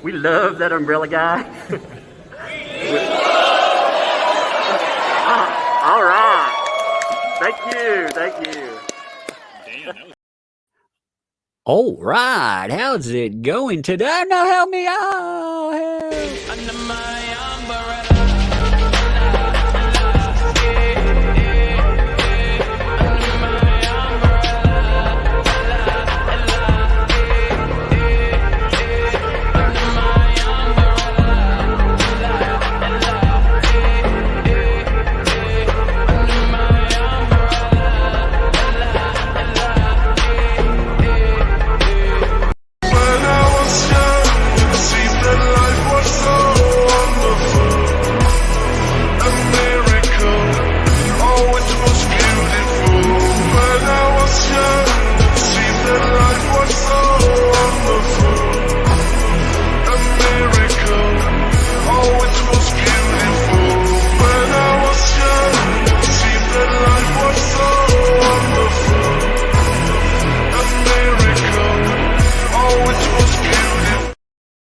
We love that umbrella guy. All right. Thank you. Thank you. All right. How's it going today? Now help me out. Help. Under my umbrella.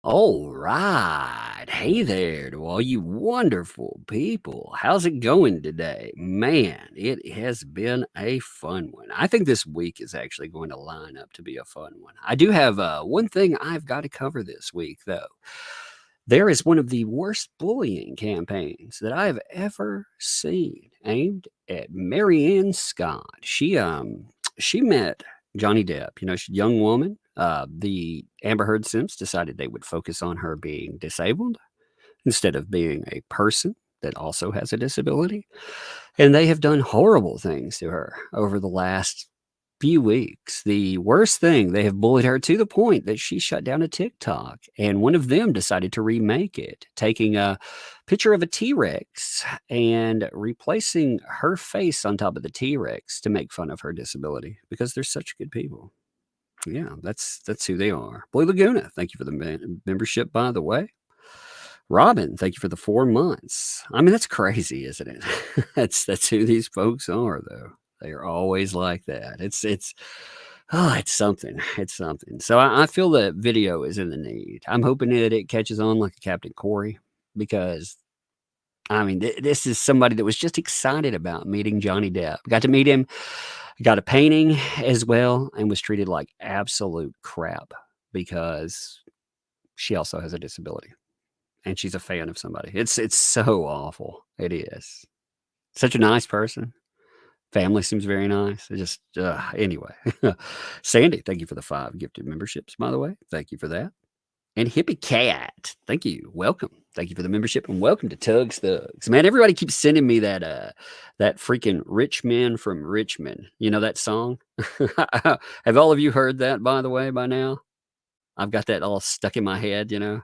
All right. Hey there to all you wonderful people. How's it going today? Man, it has been a fun one. I think this week is actually going to line up to be a fun one. I do have one thing I've got to cover this week, though. There is one of the worst bullying campaigns that I have ever seen aimed at Marianne Scott. She met Johnny Depp. You know, she's a young woman. The Amber Heard Sims decided they would focus on her being disabled instead of being a person that also has a disability. And they have done horrible things to her over the last few weeks. The worst thing, they have bullied her to the point that she shut down a TikTok. And one of them decided to remake it, taking a picture of a T-Rex and replacing her face on top of the T-Rex to make fun of her disability because they're such good people. Yeah, that's who they are. Boy Laguna, thank you for the membership, by the way. Robin, thank you for the 4 months. I mean, that's crazy, isn't it? that's who these folks are, though. They are always like that. It's something. It's something. So I feel that video is in the need. I'm hoping that it catches on like a Captain Corey, because I mean, this is somebody that was just excited about meeting Johnny Depp. Got to meet him, got a painting as well, and was treated like absolute crap because she also has a disability and she's a fan of somebody. It's so awful. It is. Such a nice person. Family seems very nice. It just anyway. Sandy, thank you for the 5 gifted memberships, by the way. Thank you for that. And Hippie Cat, thank you. Welcome. Thank you for the membership and welcome to Tugs Thugs. Man, everybody keeps sending me that freaking Rich Men from Richmond. You know that song? Have all of you heard that, by the way, by now? I've got that all stuck in my head, you know.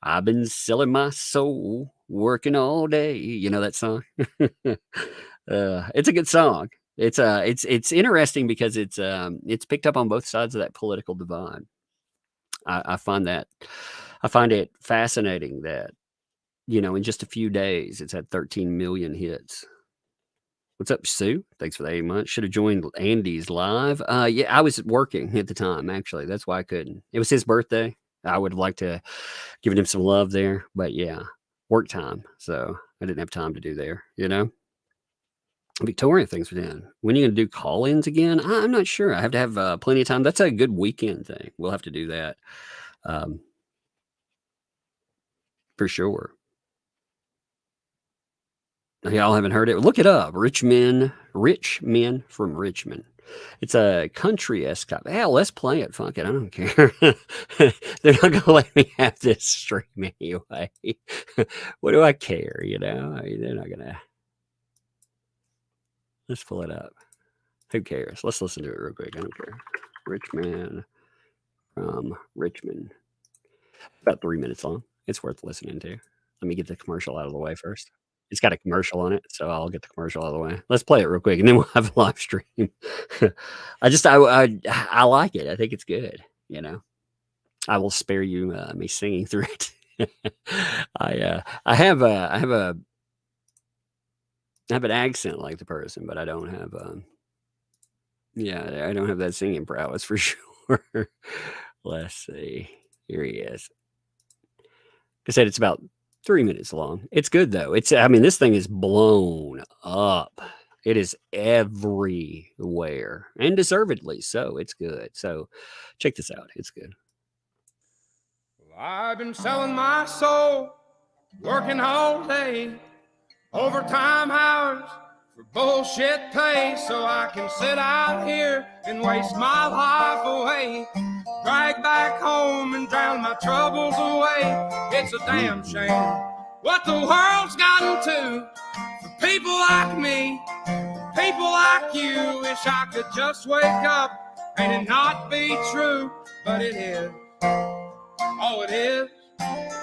I've been selling my soul, working all day. You know that song? It's a good song. It's interesting because it's picked up on both sides of that political divide. I find it fascinating that, you know, in just a few days, it's had 13 million hits. What's up, Sue? Thanks for the 8 months. Should have joined Andy's live. Yeah, I was working at the time, actually. That's why I couldn't. It was his birthday. I would have liked to given him some love there, but yeah, work time. So I didn't have time to do there, you know? Victoria, thanks for that. When are you going to do call-ins again? I'm not sure. I have to have plenty of time. That's a good weekend thing. We'll have to do that. For sure. Y'all haven't heard it? Look it up. Rich Men from Richmond. It's a country-esque cop. Hell, let's play it. Fuck it. I don't care. They're not going to let me have this stream anyway. What do I care, you know? I mean, they're not going to. Let's pull it up. Who cares? Let's listen to it real quick. I don't care. Rich Man from Richmond. About 3 minutes long. It's worth listening to. Let me get the commercial out of the way first. It's got a commercial on it, so I'll get the commercial out of the way. Let's play it real quick, and then we'll have a live stream. I like it. I think it's good. You know, I will spare you me singing through it. I have an accent like the person, but I don't have I don't have that singing prowess for sure. Let's see. Here he is. I said it's about 3 minutes long. It's good though. I mean, this thing is blown up. It is everywhere, and deservedly so. It's good. So check this out. It's good. Well, I've been selling my soul, working all day, overtime hours for bullshit pay, so I can sit out here and waste my life away, drag back home and drown my troubles away. It's a damn shame what the world's gotten to for people like me, people like you. Wish I could just wake up and it not be true, but it is. Oh, it is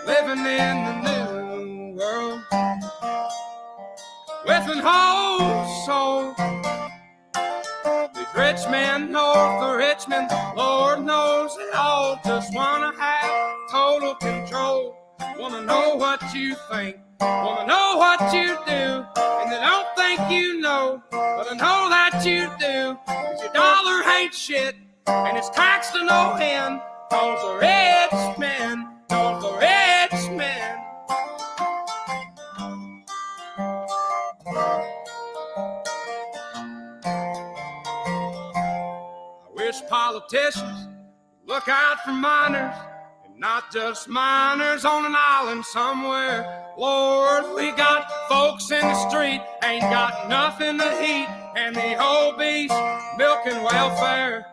living in the new world with an whole soul. These rich men north of Richmond, Lord knows they all just wanna have total control. Wanna know what you think, wanna know what you do, and they don't think you know, but I know that you do. 'Cause your dollar ain't shit, and it's taxed to no end. Cause the rich men, cause the rich men. I wish politicians look out for miners, and not just miners on an island somewhere. Lord, we got folks in the street, ain't got nothing to eat, and the obese milking welfare.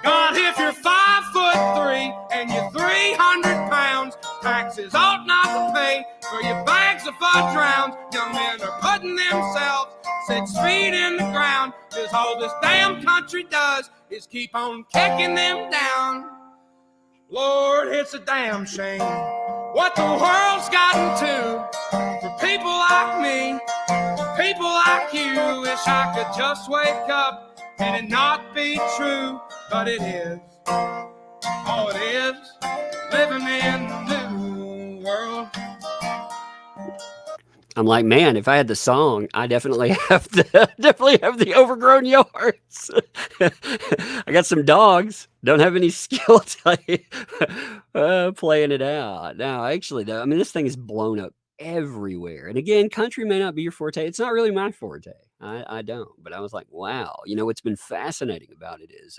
God, if you're 5'3" and you're 300 pounds, taxes ought not to pay for your bags of fudge rounds. Young men are putting themselves 6 feet in the ground, 'cause all this damn country does is keep on kicking them down. Lord, it's a damn shame what the world's gotten to for people like me, people like you. Wish I could just wake up and it not be true, but it is. Oh, it is living in the new world. I'm like, man, if I had the song, I definitely have the overgrown yards. I got some dogs. Don't have any skill playing it out. Now, actually, though, I mean, this thing is blown up everywhere. And again, country may not be your forte. It's not really my forte. I don't. But I was like, wow. You know, what's been fascinating about it is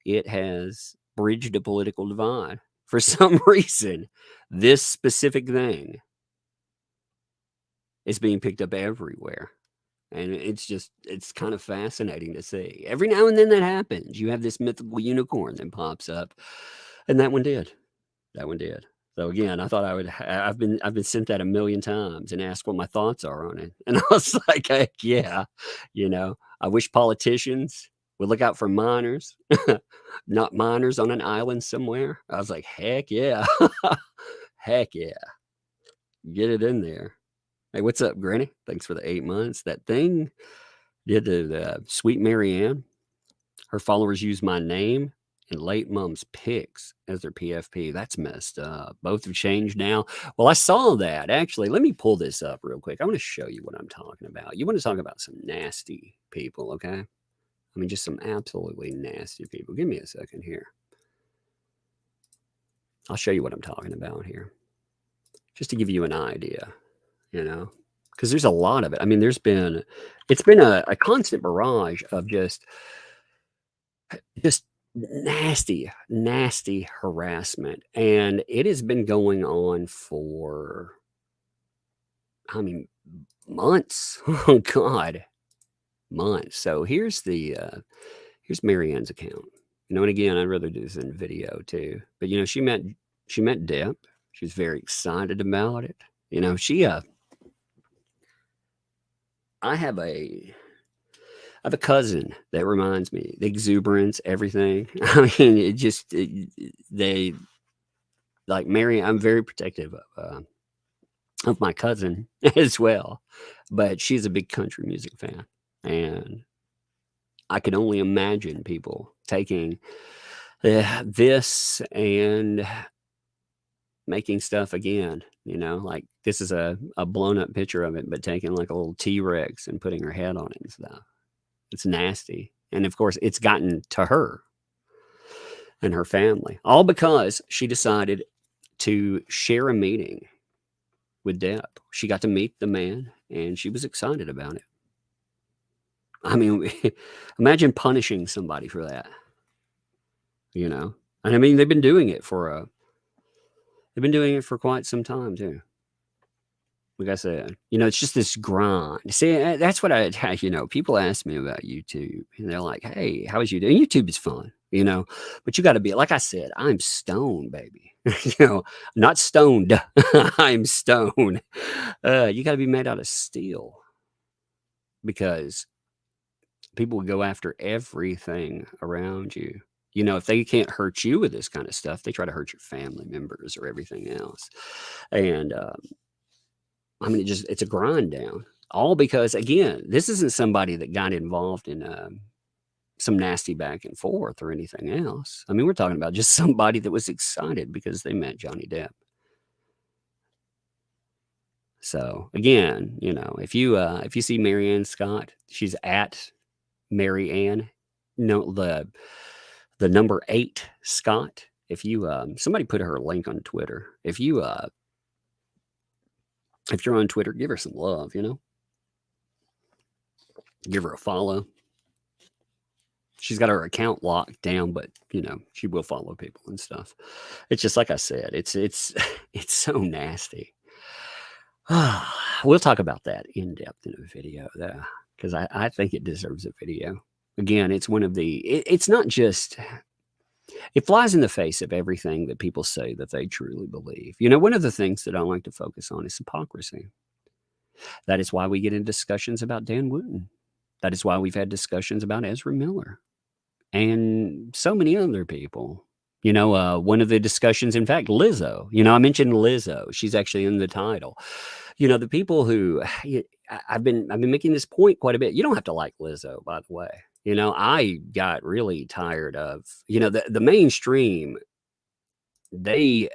it has bridged a political divide. For some reason, this specific thing is being picked up everywhere. And it's kind of fascinating to see. Every now and then that happens. You have this mythical unicorn that pops up. And that one did. That one did. So again, I thought I've been sent that a million times and asked what my thoughts are on it. And I was like, heck yeah. You know, I wish politicians would look out for miners, not miners on an island somewhere. I was like, heck yeah. Heck yeah. Get it in there. Hey, what's up, Granny? Thanks for the 8 months. That thing did the sweet Marianne. Her followers use my name and late mom's pics as their PFP. That's messed up. Both have changed now. Well, I saw that actually. Let me pull this up real quick. I want to show you what I'm talking about. You want to talk about some nasty people, okay? I mean, just some absolutely nasty people. Give me a second here. I'll show you what I'm talking about here, just to give you an idea. You know, because there's a lot of it. I mean, it's been a constant barrage of just nasty harassment. And it has been going on for, I mean, months. Oh God, months. So here's Marianne's account. You know, and again, I'd rather do this in video too. But you know, she met Depp. She was very excited about it. You know, I have a cousin that reminds me, the exuberance, everything. I mean, they like Marianne. I'm very protective of my cousin as well, but she's a big country music fan, and I could only imagine people taking this and making stuff again. You know, like this is a blown up picture of it, but taking like a little T-Rex and putting her head on it and stuff. It's nasty. And of course, it's gotten to her and her family, all because she decided to share a meeting with Depp. She got to meet the man, and she was excited about it. I mean, imagine punishing somebody for that, you know? And I mean, they've been doing it for quite some time too. Like I said, it's just this grind. See, that's what people ask me about YouTube, and they're like, "Hey, how is you doing?" YouTube is fun, but you got to be, like I said, I'm stoned, baby. Not stoned. I'm stoned. You got to be made out of steel because people will go after everything around you. If they can't hurt you with this kind of stuff, they try to hurt your family members or everything else. And I mean, it's a grind down. All because, again, this isn't somebody that got involved in some nasty back and forth or anything else. I mean, we're talking about just somebody that was excited because they met Johnny Depp. So again, if you see Marianne Scott, she's at Marianne, the number 8 Scott. If you somebody put her link on Twitter. If you're on Twitter, give her some love, give her a follow. She's got her account locked down, but she will follow people and stuff. It's just like I said, it's it's so nasty. We'll talk about that in depth in a video, though, because I think it deserves a video. Again, it's one of the. It's not just. It flies in the face of everything that people say that they truly believe. One of the things that I like to focus on is hypocrisy. That is why we get in discussions about Dan Wooten. That is why we've had discussions about Ezra Miller and so many other people. One of the discussions, in fact, Lizzo. I mentioned Lizzo. She's actually in the title. The people who I've been making this point quite a bit. You don't have to like Lizzo, by the way. I got really tired of the mainstream. You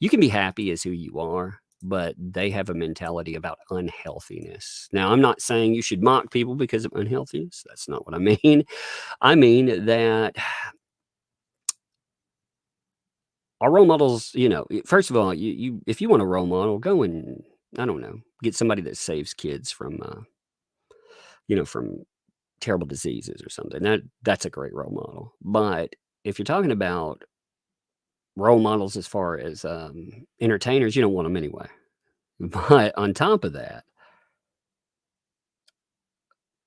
can be happy as who you are, but they have a mentality about unhealthiness. Now, I'm not saying you should mock people because of unhealthiness. That's not what I mean. I mean that our role models, first of all, you if you want a role model, go and, I don't know, get somebody that saves kids from terrible diseases or something. That's a great role model. But if you're talking about role models as far as entertainers, you don't want them anyway. But on top of that,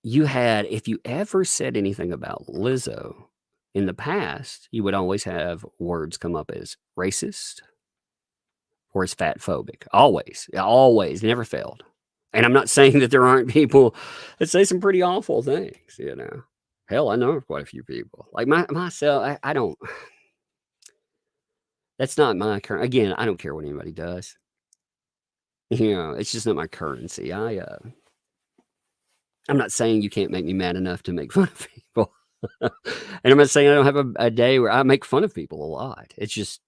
if you ever said anything about Lizzo in the past, you would always have words come up as racist or as fatphobic. Always, never failed. And I'm not saying that there aren't people that say some pretty awful things, Hell, I know quite a few people. Like myself, I don't. That's not my current. Again, I don't care what anybody does. It's just not my currency. I'm not saying you can't make me mad enough to make fun of people. And I'm not saying I don't have a day where I make fun of people a lot. It's just,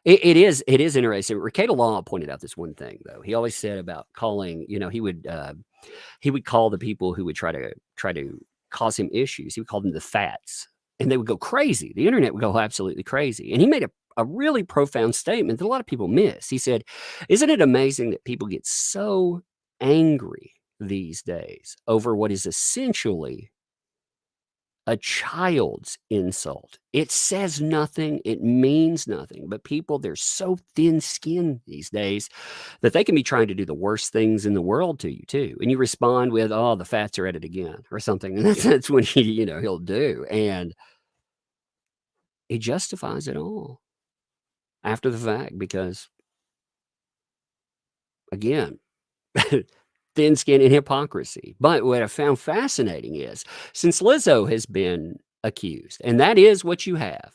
it is interesting. Ricardo Law pointed out this one thing, though. He always said about calling, he would call the people who would try to cause him issues. He would call them the fats, and they would go crazy. The internet would go absolutely crazy. And he made a really profound statement that a lot of people miss. He said, "Isn't it amazing that people get so angry these days over what is essentially a child's insult? It says nothing. It means nothing. But people, they're so thin-skinned these days that they can be trying to do the worst things in the world to you, too. And you respond with, oh, the fats are at it again or something. And that's when he'll do. And he justifies it all after the fact because, again, thin skin and hypocrisy. But what I found fascinating is, since Lizzo has been accused, and that is what you have,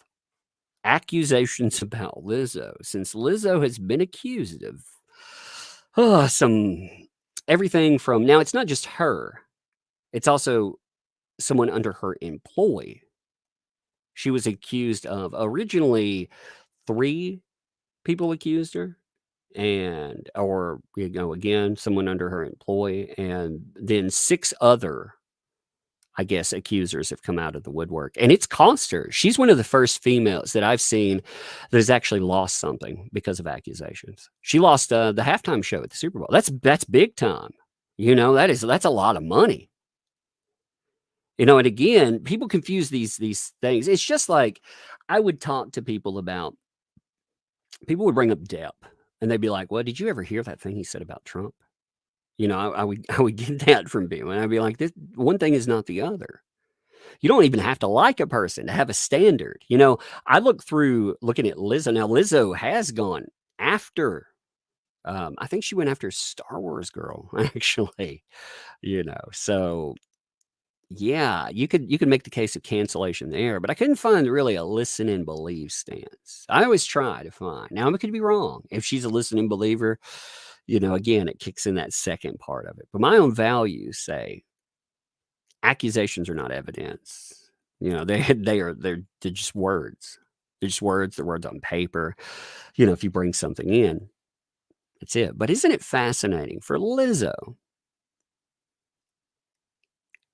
accusations about Lizzo, since Lizzo has been accused of some everything from, now it's not just her, it's also someone under her employ. She was accused of, originally 3 people accused her, and again, someone under her employ, and then 6 other I guess, accusers have come out of the woodwork, and it's cost her. She's one of the first females that I've seen that has actually lost something because of accusations. She lost, the halftime show at the Super Bowl. That's big time. That's a lot of money. And again, people confuse these things. It's just like I would talk to people about people would bring up Depp, and they'd be like, "Well, did you ever hear that thing he said about Trump?" I would get that from people, and I'd be like, "This one thing is not the other." You don't even have to like a person to have a standard. I look through looking at Lizzo. Now, Lizzo has gone after, I think she went after Star Wars girl, actually, so yeah, you could make the case of cancellation there, but I couldn't find really a listen and believe stance. I always try to find. Now, I could be wrong. If she's a listening believer, again, it kicks in that second part of it. But my own values say accusations are not evidence. They're just words. They're just words. They're words on paper. If you bring something in, that's it. But isn't it fascinating for Lizzo?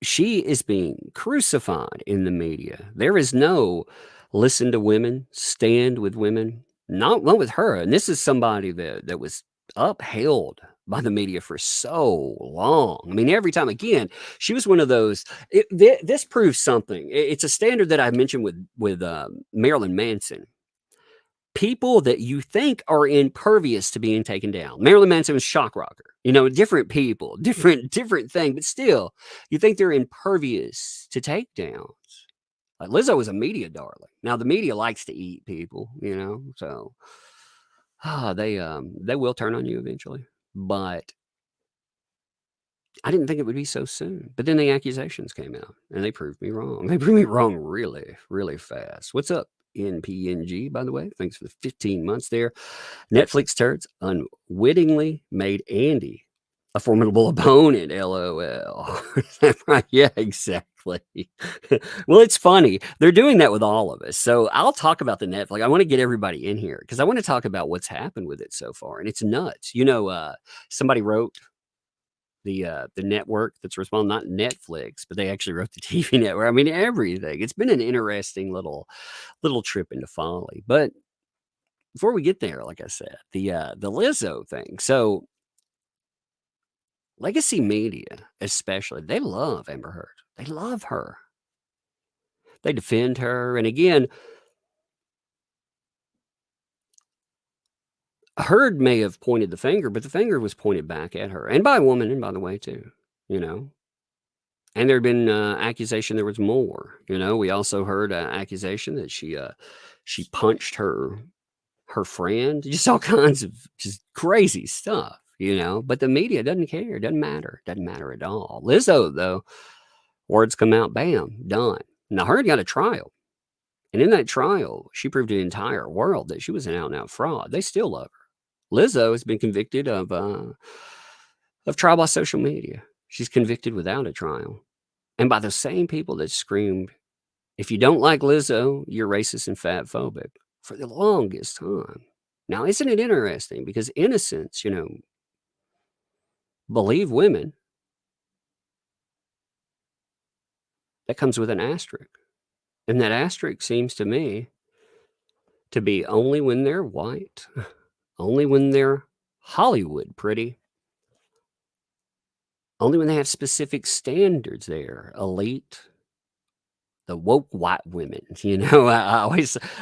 She is being crucified in the media. There is no listen to women, stand with women, not with her. And this is somebody that was upheld by the media for so long. I mean, every time again, she was one of those. This proves something. It's a standard that I mentioned with Marilyn Manson. People that you think are impervious to being taken down. Marilyn Manson was shock rocker. Different people, different thing, but still, you think they're impervious to takedowns. Like Lizzo was a media darling. Now the media likes to eat people, so they will turn on you eventually. But I didn't think it would be so soon. But then the accusations came out, and they proved me wrong. They proved me wrong really, really fast. What's up, NPNG, by the way? Thanks for the 15 months there. Netflix turds unwittingly made Andy a formidable opponent, LOL. Is that right? Yeah, exactly. Well, it's funny. They're doing that with all of us. So I'll talk about the Netflix. I want to get everybody in here because I want to talk about what's happened with it so far. And it's nuts. Somebody wrote the network that's responsible, not Netflix, but they actually wrote the TV network. I mean, everything. It's been an interesting little trip into folly. But before we get there, like I said, the Lizzo thing. So legacy media, especially, they love Amber Heard. They love her. They defend her. And again, Heard may have pointed the finger, but the finger was pointed back at her, and by a woman, and by the way, too. And there had been accusation there was more. We also heard accusation that she punched her friend, just all kinds of just crazy stuff. But the media doesn't care. Doesn't matter at all. Lizzo, though, words come out, bam, done. Now, Heard got a trial, and in that trial, she proved to the entire world that she was an out-and-out fraud. They still love her. Lizzo has been convicted of trial by social media. She's convicted without a trial, and by the same people that screamed, "If you don't like Lizzo, you're racist and fatphobic," for the longest time. Now, isn't it interesting? Because innocents, believe women. That comes with an asterisk. And that asterisk seems to me to be only when they're white, only when they're Hollywood pretty, only when they have specific standards there, elite, the woke white women. I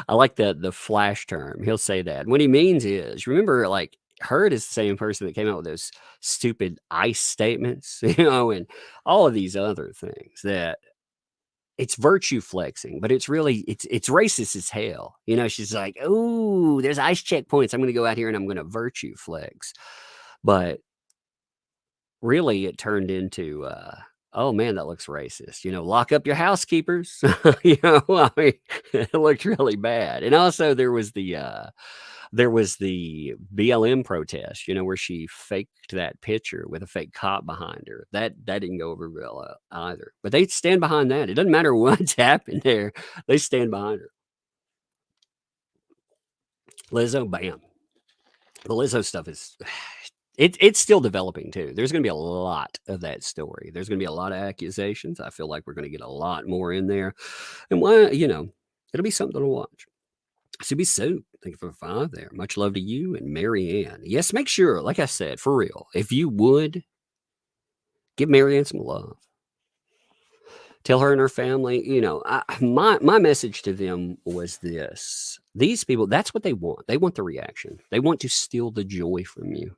like the Flash term. He'll say that. What he means is, remember, like, Heard is the same person that came out with those stupid ICE statements, and all of these other things that it's virtue flexing, but it's really it's racist as hell. She's like, "Oh, there's ICE checkpoints. I'm going to go out here and I'm going to virtue flex." But really, it turned into, oh man, that looks racist. Lock up your housekeepers. I mean, it looked really bad. And also, there was the BLM protest, where she faked that picture with a fake cop behind her. That didn't go over well either. But they stand behind that. It doesn't matter what's happened there. They stand behind her. Lizzo, bam. The Lizzo stuff is It's still developing too. There's gonna be a lot of that story. There's gonna be a lot of accusations. I feel like we're gonna get a lot more in there, and why, it'll be something to watch. So be Sue, thank you for the 5 there. Much love to you and Marianne. Yes, make sure, like I said, for real, if you would, give Marianne some love. Tell her and her family, my message to them was this. These people, that's what they want. They want the reaction. They want to steal the joy from you.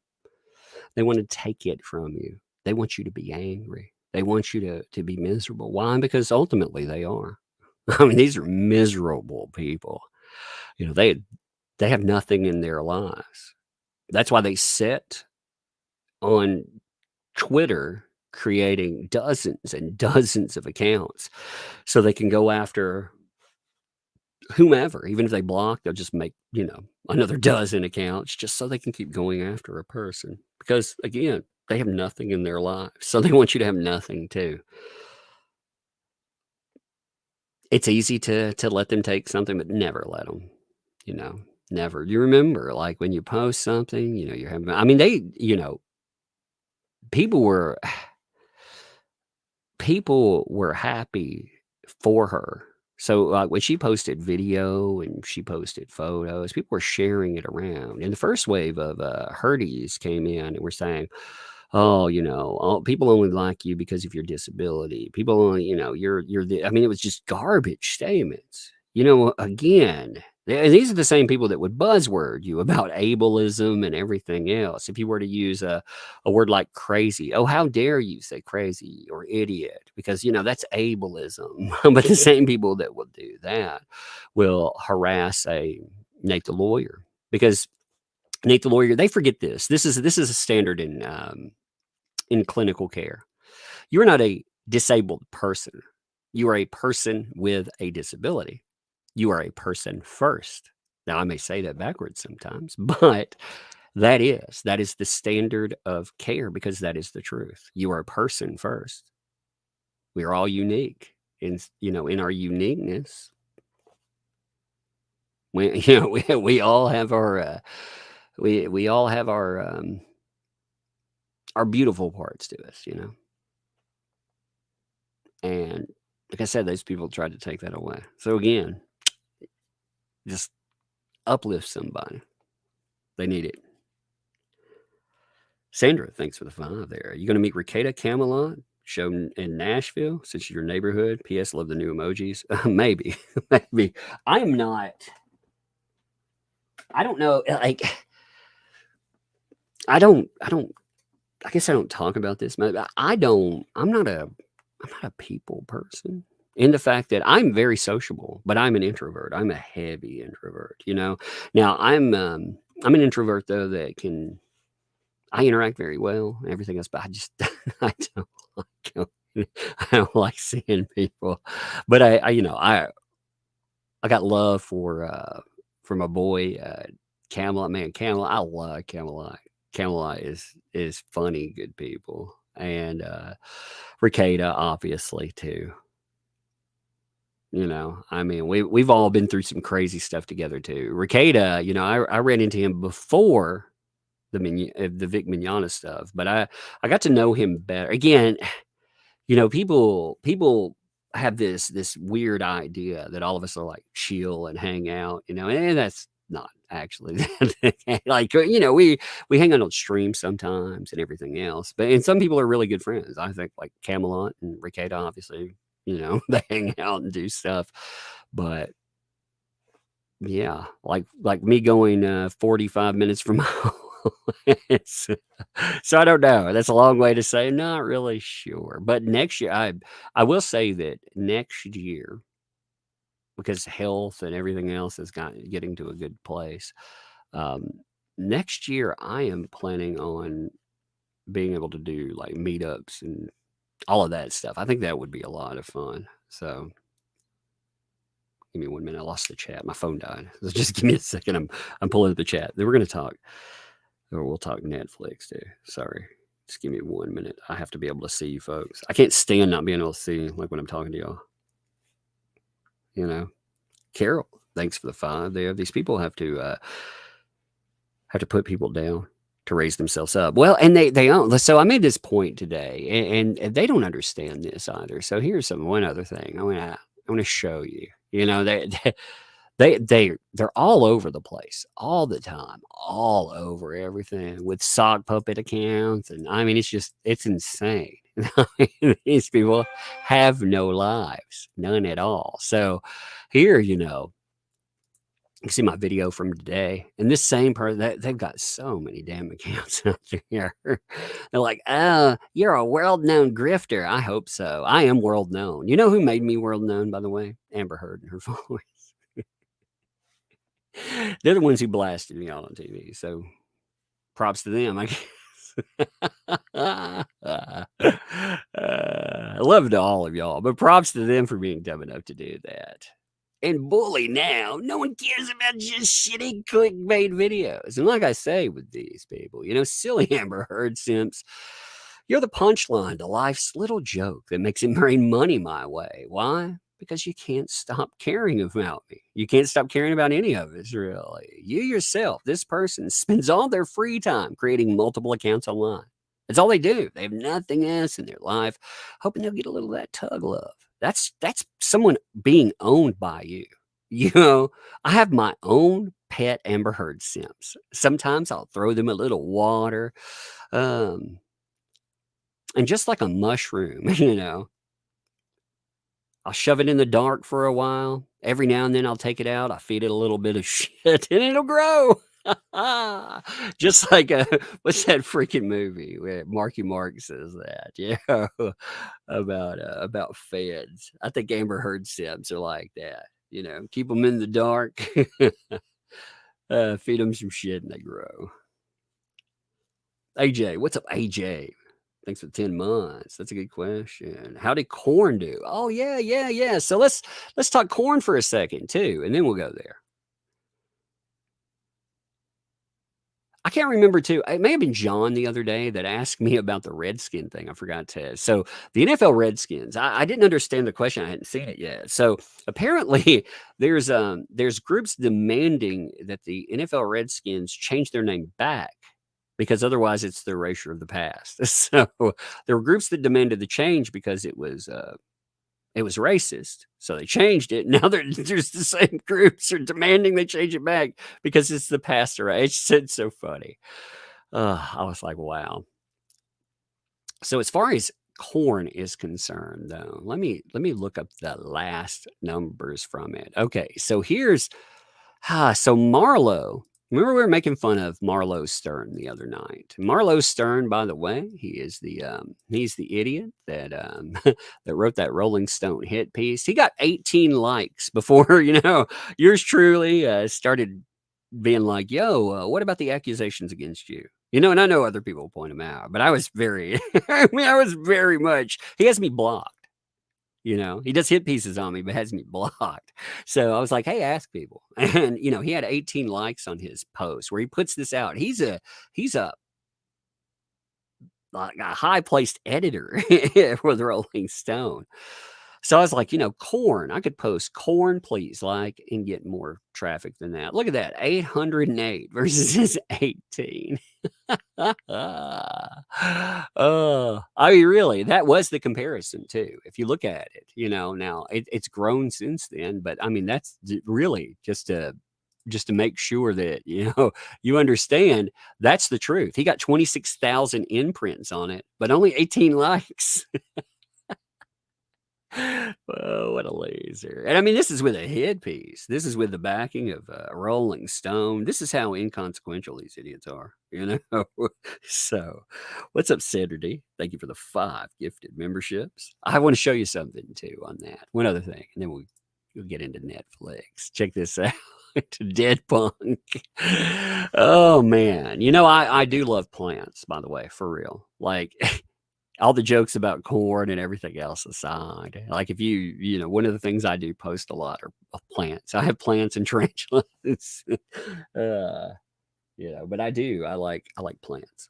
They want to take it from you. They want you to be angry. They want you to be miserable. Why? Because ultimately they are. I mean, these are miserable people. They have nothing in their lives. That's why they sit on Twitter creating dozens and dozens of accounts so they can go after whomever. Even if they block, they'll just make, another dozen accounts just so they can keep going after a person. Because again, they have nothing in their lives. So they want you to have nothing too. It's easy to let them take something, but never let them, never. You remember, like when you post something, you're having, I mean, people were people were happy for her. So, like, when she posted video and she posted photos, people were sharing it around. And the first wave of Herdies came in and were saying, "Oh, people only like you because of your disability. People only, you're the." I mean, it was just garbage statements. Again, and these are the same people that would buzzword you about ableism and everything else. If you were to use a word like crazy, oh, how dare you say crazy or idiot? Because that's ableism. But the same people that will do that will harass a Nate the lawyer, because Nate the lawyer, they forget this. This is a standard in clinical care. You're not a disabled person. You are a person with a disability. You are a person first. Now, I may say that backwards sometimes, but that is the standard of care, because that is the truth. You are a person first. We are all unique. In our uniqueness, we all have our we all have our beautiful parts to us, And like I said, those people tried to take that away. So again, just uplift somebody. They need it. Sandra, thanks for the 5 there. You going to meet Ricada Camelot show in Nashville, since your neighborhood? P.S. Love the new emojis. Maybe. Maybe. I am not. I don't know. Like, I guess I don't talk about this. I'm not a people person. In the fact that I'm very sociable, but I'm an introvert. I'm a heavy introvert, Now I'm an introvert though I interact very well and everything else, but I just I don't I don't like seeing people. But I got love for my boy Camelot. Man, Camelot, I love Camelot. Camelot is funny, good people. And Ricada, obviously, too. I mean, we've all been through some crazy stuff together too. Ricada, I ran into him before the Vic Mignogna stuff, but I got to know him better. Again, people have this weird idea that all of us are like chill and hang out, and that's not actually like, we hang out on streams sometimes and everything else, and some people are really good friends. I think like Camelot and Ricada, obviously, they hang out and do stuff, but yeah, like me going 45 minutes from home. So I don't know. That's a long way to say not really sure. But next year, I will say that next year, because health and everything else is getting to a good place. Next year, I am planning on being able to do like meetups and all of that stuff. I think that would be a lot of fun. So give me 1 minute. I lost the chat. My phone died. So just give me a second. I'm pulling up the chat. Then we're going to talk. Or we'll talk Netflix too. Sorry. Just give me 1 minute. I have to be able to see you folks. I can't stand not being able to see, like when I'm talking to y'all. Carol, thanks for the 5 there. These people have to put people down to raise themselves up. Well, and they own. So I made this point today, and they don't understand this either. So here's one other thing I want to show you. You know, they're all over the place all the time, all over everything with sock puppet accounts, and I mean it's insane. These people have no lives, none at all. So here, you can see my video from today, and this same person, they've got so many damn accounts out there. They're like, "Oh, you're a world-known grifter." I hope so. I am world known. You know who made me world known, by the way? Amber Heard and her followers. They're the ones who blasted me all on TV. So props to them, I guess. Love to all of y'all, but props to them for being dumb enough to do that. And bully now. No one cares about just shitty clickbait videos. And like I say with these people, silly Amber Heard simps, you're the punchline to life's little joke that makes it bring money my way. Why? Because you can't stop caring about me. You can't stop caring about any of us, really. You yourself, this person, spends all their free time creating multiple accounts online. That's all they do. They have nothing else in their life, hoping they'll get a little of that tug love. That's someone being owned by you. I have my own pet Amber Heard simps. Sometimes I'll throw them a little water. And just like a mushroom, I'll shove it in the dark for a while. Every now and then I'll take it out. I feed it a little bit of shit and it'll grow. Just like what's that freaking movie where Marky Mark says that? Yeah, about feds. I think Amber Heard simps are like that. Keep them in the dark, feed them some shit, and they grow. AJ, what's up, AJ? Thanks for 10 months. That's a good question. How did corn do? Oh yeah. So let's talk corn for a second too, and then we'll go there. I can't remember too. It may have been John the other day that asked me about the Redskin thing. I forgot to. So the NFL Redskins, I didn't understand the question. I hadn't seen it yet. So apparently there's groups demanding that the NFL Redskins change their name back because otherwise it's the erasure of the past. So there were groups that demanded the change because it was racist. So they changed it. Now there's the same groups are demanding they change it back because it's the past era. It's so funny. I was like, wow. So as far as corn is concerned, though, let me look up the last numbers from it. Okay, so here's so Marlowe. Remember we were making fun of Marlowe Stern the other night. Marlowe Stern, by the way, he's the idiot that that wrote that Rolling Stone hit piece. He got 18 likes before yours truly started being like, "Yo, what about the accusations against you?" And I know other people point them out, but I was very, I was very much. He has me blocked. He does hit pieces on me, but has me blocked. So I was like, hey, ask people. And, he had 18 likes on his post where he puts this out. He's a like a high placed editor for the Rolling Stone. So I was like, corn. I could post corn, please, and get more traffic than that. Look at that, 808 versus his 18. I mean, really, that was the comparison too. If you look at it, now it's grown since then, but I mean, that's really just to make sure that you understand that's the truth. He got 26,000 imprints on it, but only 18 likes. Oh, what a loser. And I mean, this is with a hit piece. This is with the backing of Rolling Stone. This is how inconsequential these idiots are, So, what's up, Saturday? Thank you for the 5 gifted memberships. I want to show you something, too, on that. One other thing, and then we'll get into Netflix. Check this out. Dead Punk. Oh, man. I do love plants, by the way, for real. Like... all the jokes about corn and everything else aside, like if one of the things I do post a lot are plants. I have plants and tarantulas, but I like plants.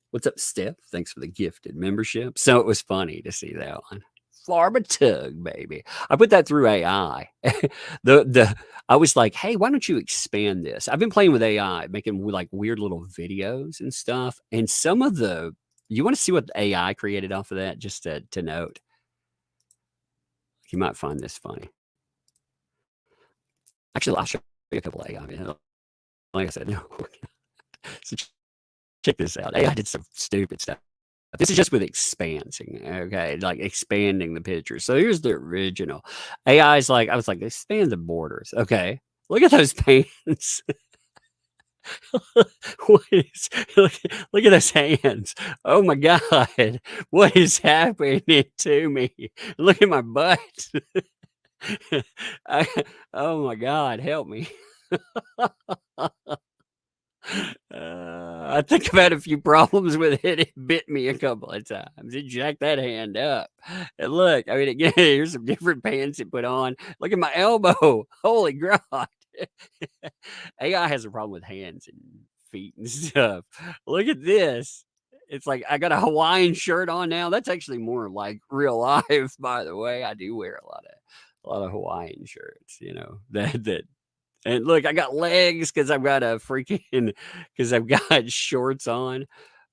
What's up, Steph? Thanks for the gifted membership. So it was funny to see that one. Farbatug, baby. I put that through AI. the I was like, hey, why don't you expand this? I've been playing with AI, making like weird little videos and stuff. And some of the you want to see what the AI created off of that, just to note. You might find this funny. Actually, I'll show you a couple of AI. Like I said, no. So check this out. AI did some stupid stuff. This is just with expanding, okay? Like expanding the picture. So here's the original. AI is like, I was like, expand the borders. Okay. Look at those pants. What is, look at those hands. Oh my God. What is happening to me? Look at my butt. I, oh my God. Help me. I think I've had a few problems with it. It bit me a couple of times. It jacked that hand up. And look, I mean, again, here's some different pants it put on. Look at my elbow. Holy God. AI has a problem with hands and feet and stuff. Look at this. It's like I got a Hawaiian shirt on now. That's actually more like real life, by the way. I do wear a lot of Hawaiian shirts, that and look, I got legs because I've got because I've got shorts on.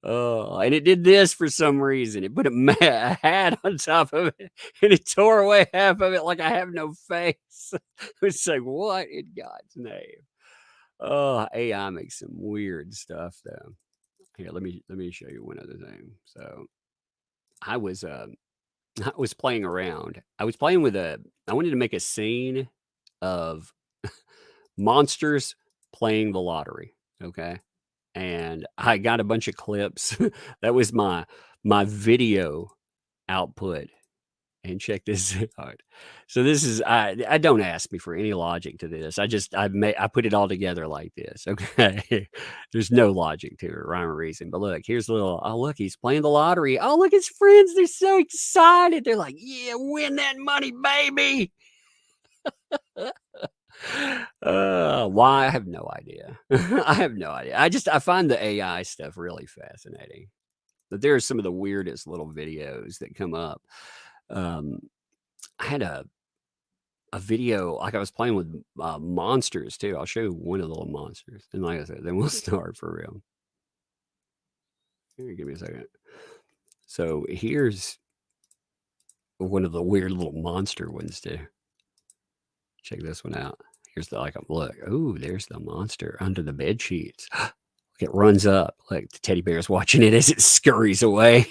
Oh, and it did this for some reason. It put a hat on top of it, and it tore away half of it like I have no face. It's like, what in God's name? Oh, AI makes some weird stuff though. Here, let me show you one other thing. So I was I was playing around. I was playing with I wanted to make a scene of monsters playing the lottery, okay? And I got a bunch of clips. That was my video output. And check this out. So this is I don't ask me for any logic to this. I put it all together like this. Okay. There's no logic to it, rhyme or reason. But look, here's a little, oh look, he's playing the lottery. Oh, look, his friends, they're so excited. They're like, yeah, win that money, baby. Why? I have no idea. I have no idea. I find the AI stuff really fascinating. But there are some of the weirdest little videos that come up. Um, I had a video like I was playing with monsters too. I'll show you one of the little monsters, and like I said, then we'll start for real. Here, give me a second. So here's one of the weird little monster ones too. Check this one out. Here's the look. Oh, there's the monster under the bed sheets. It runs up like the teddy bear's watching it as it scurries away.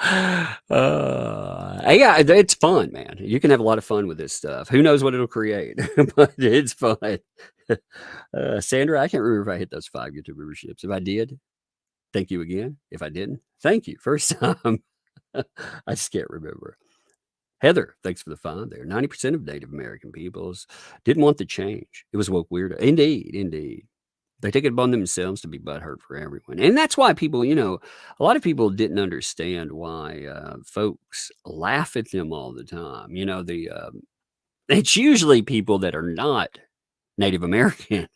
Yeah, it's fun, man. You can have a lot of fun with this stuff. Who knows what it'll create, but it's fun. Sandra, I can't remember if I hit those 5 YouTube memberships. If I did, thank you again. If I didn't, thank you. First time. I just can't remember. Heather, thanks for the 5 there. 90% of Native American peoples didn't want the change. It was woke weirdo. Indeed. They take it upon themselves to be butthurt for everyone. And that's why people, a lot of people didn't understand why folks laugh at them all the time. It's usually people that are not Native American.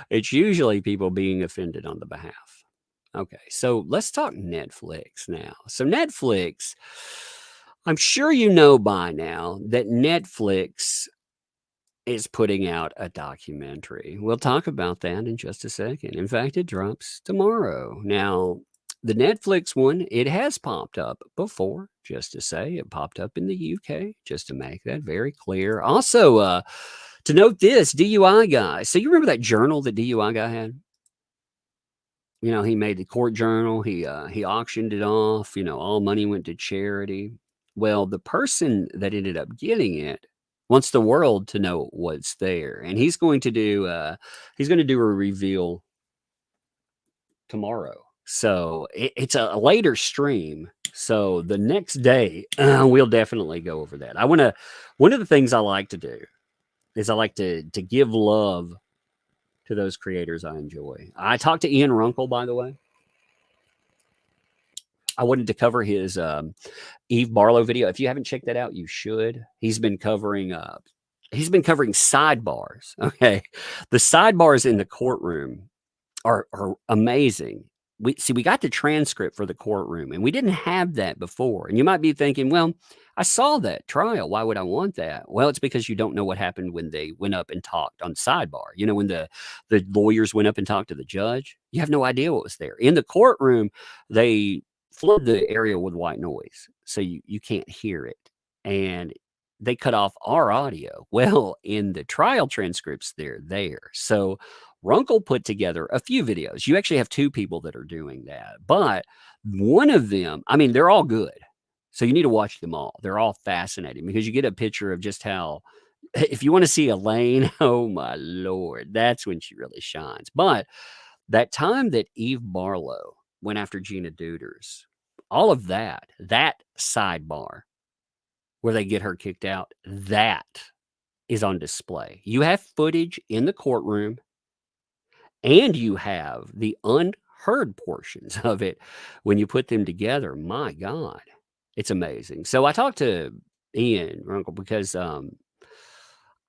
It's usually people being offended on the behalf. Okay, so let's talk Netflix now. So Netflix, I'm sure you know by now that Netflix is putting out a documentary. We'll talk about that in just a second. In fact, it drops tomorrow. Now, the Netflix one, it has popped up before, just to say. It popped up in the UK, just to make that very clear. Also, to note this, DUI guy. So you remember that journal that DUI guy had? He made the court journal. He auctioned it off. All money went to charity. Well, the person that ended up getting it wants the world to know what's there, and he's going to do a reveal tomorrow. So it's a later stream. So the next day, we'll definitely go over that. One of the things I like to do is I like to give love to those creators I enjoy. I talked to Ian Runkle, by the way. I wanted to cover his Eve Barlow video. If you haven't checked that out, you should. He's been covering sidebars. Okay. The sidebars in the courtroom are amazing. we got the transcript for the courtroom, and we didn't have that before. And you might be thinking, well, I saw that trial. Why would I want that? Well, it's because you don't know what happened when they went up and talked on sidebar. You know, when the lawyers went up and talked to the judge, you have no idea what was there. In the courtroom, they flood the area with white noise, so you can't hear it. And they cut off our audio. Well, in the trial transcripts, they're there. So Runkle put together a few videos. You actually have two people that are doing that, but one of them, I mean, they're all good. So you need to watch them all. They're all fascinating because you get a picture of just how, if you want to see Elaine, oh my Lord, that's when she really shines. But that time that Eve Barlow went after Gina Duders, all of that sidebar where they get her kicked out, that is on display. You have footage in the courtroom, and you have the unheard portions of it when you put them together. My God, it's amazing. So I talked to Ian Runkle because I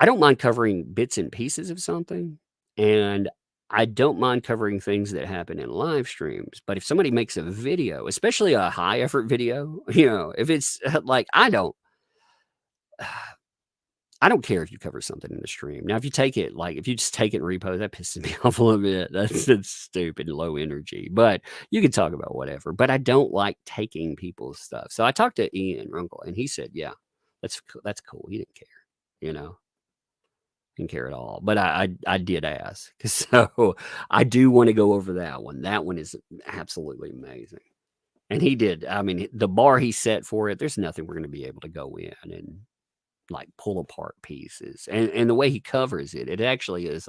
don't mind covering bits and pieces of something, and I don't mind covering things that happen in live streams. But if somebody makes a video, especially a high effort video, if it's like I don't care if you cover something in the stream. Now, if you take it, like if you just take it and repost, that pisses me off a little bit. That's stupid, low energy. But you can talk about whatever. But I don't like taking people's stuff. So I talked to Ian Runkle, and he said, "Yeah, that's cool." He didn't care, didn't care at all. But I did ask, so I do want to go over that one. That one is absolutely amazing. And he did. I mean, the bar he set for it, there's nothing we're going to be able to go in and like pull apart pieces. And the way he covers it, it actually is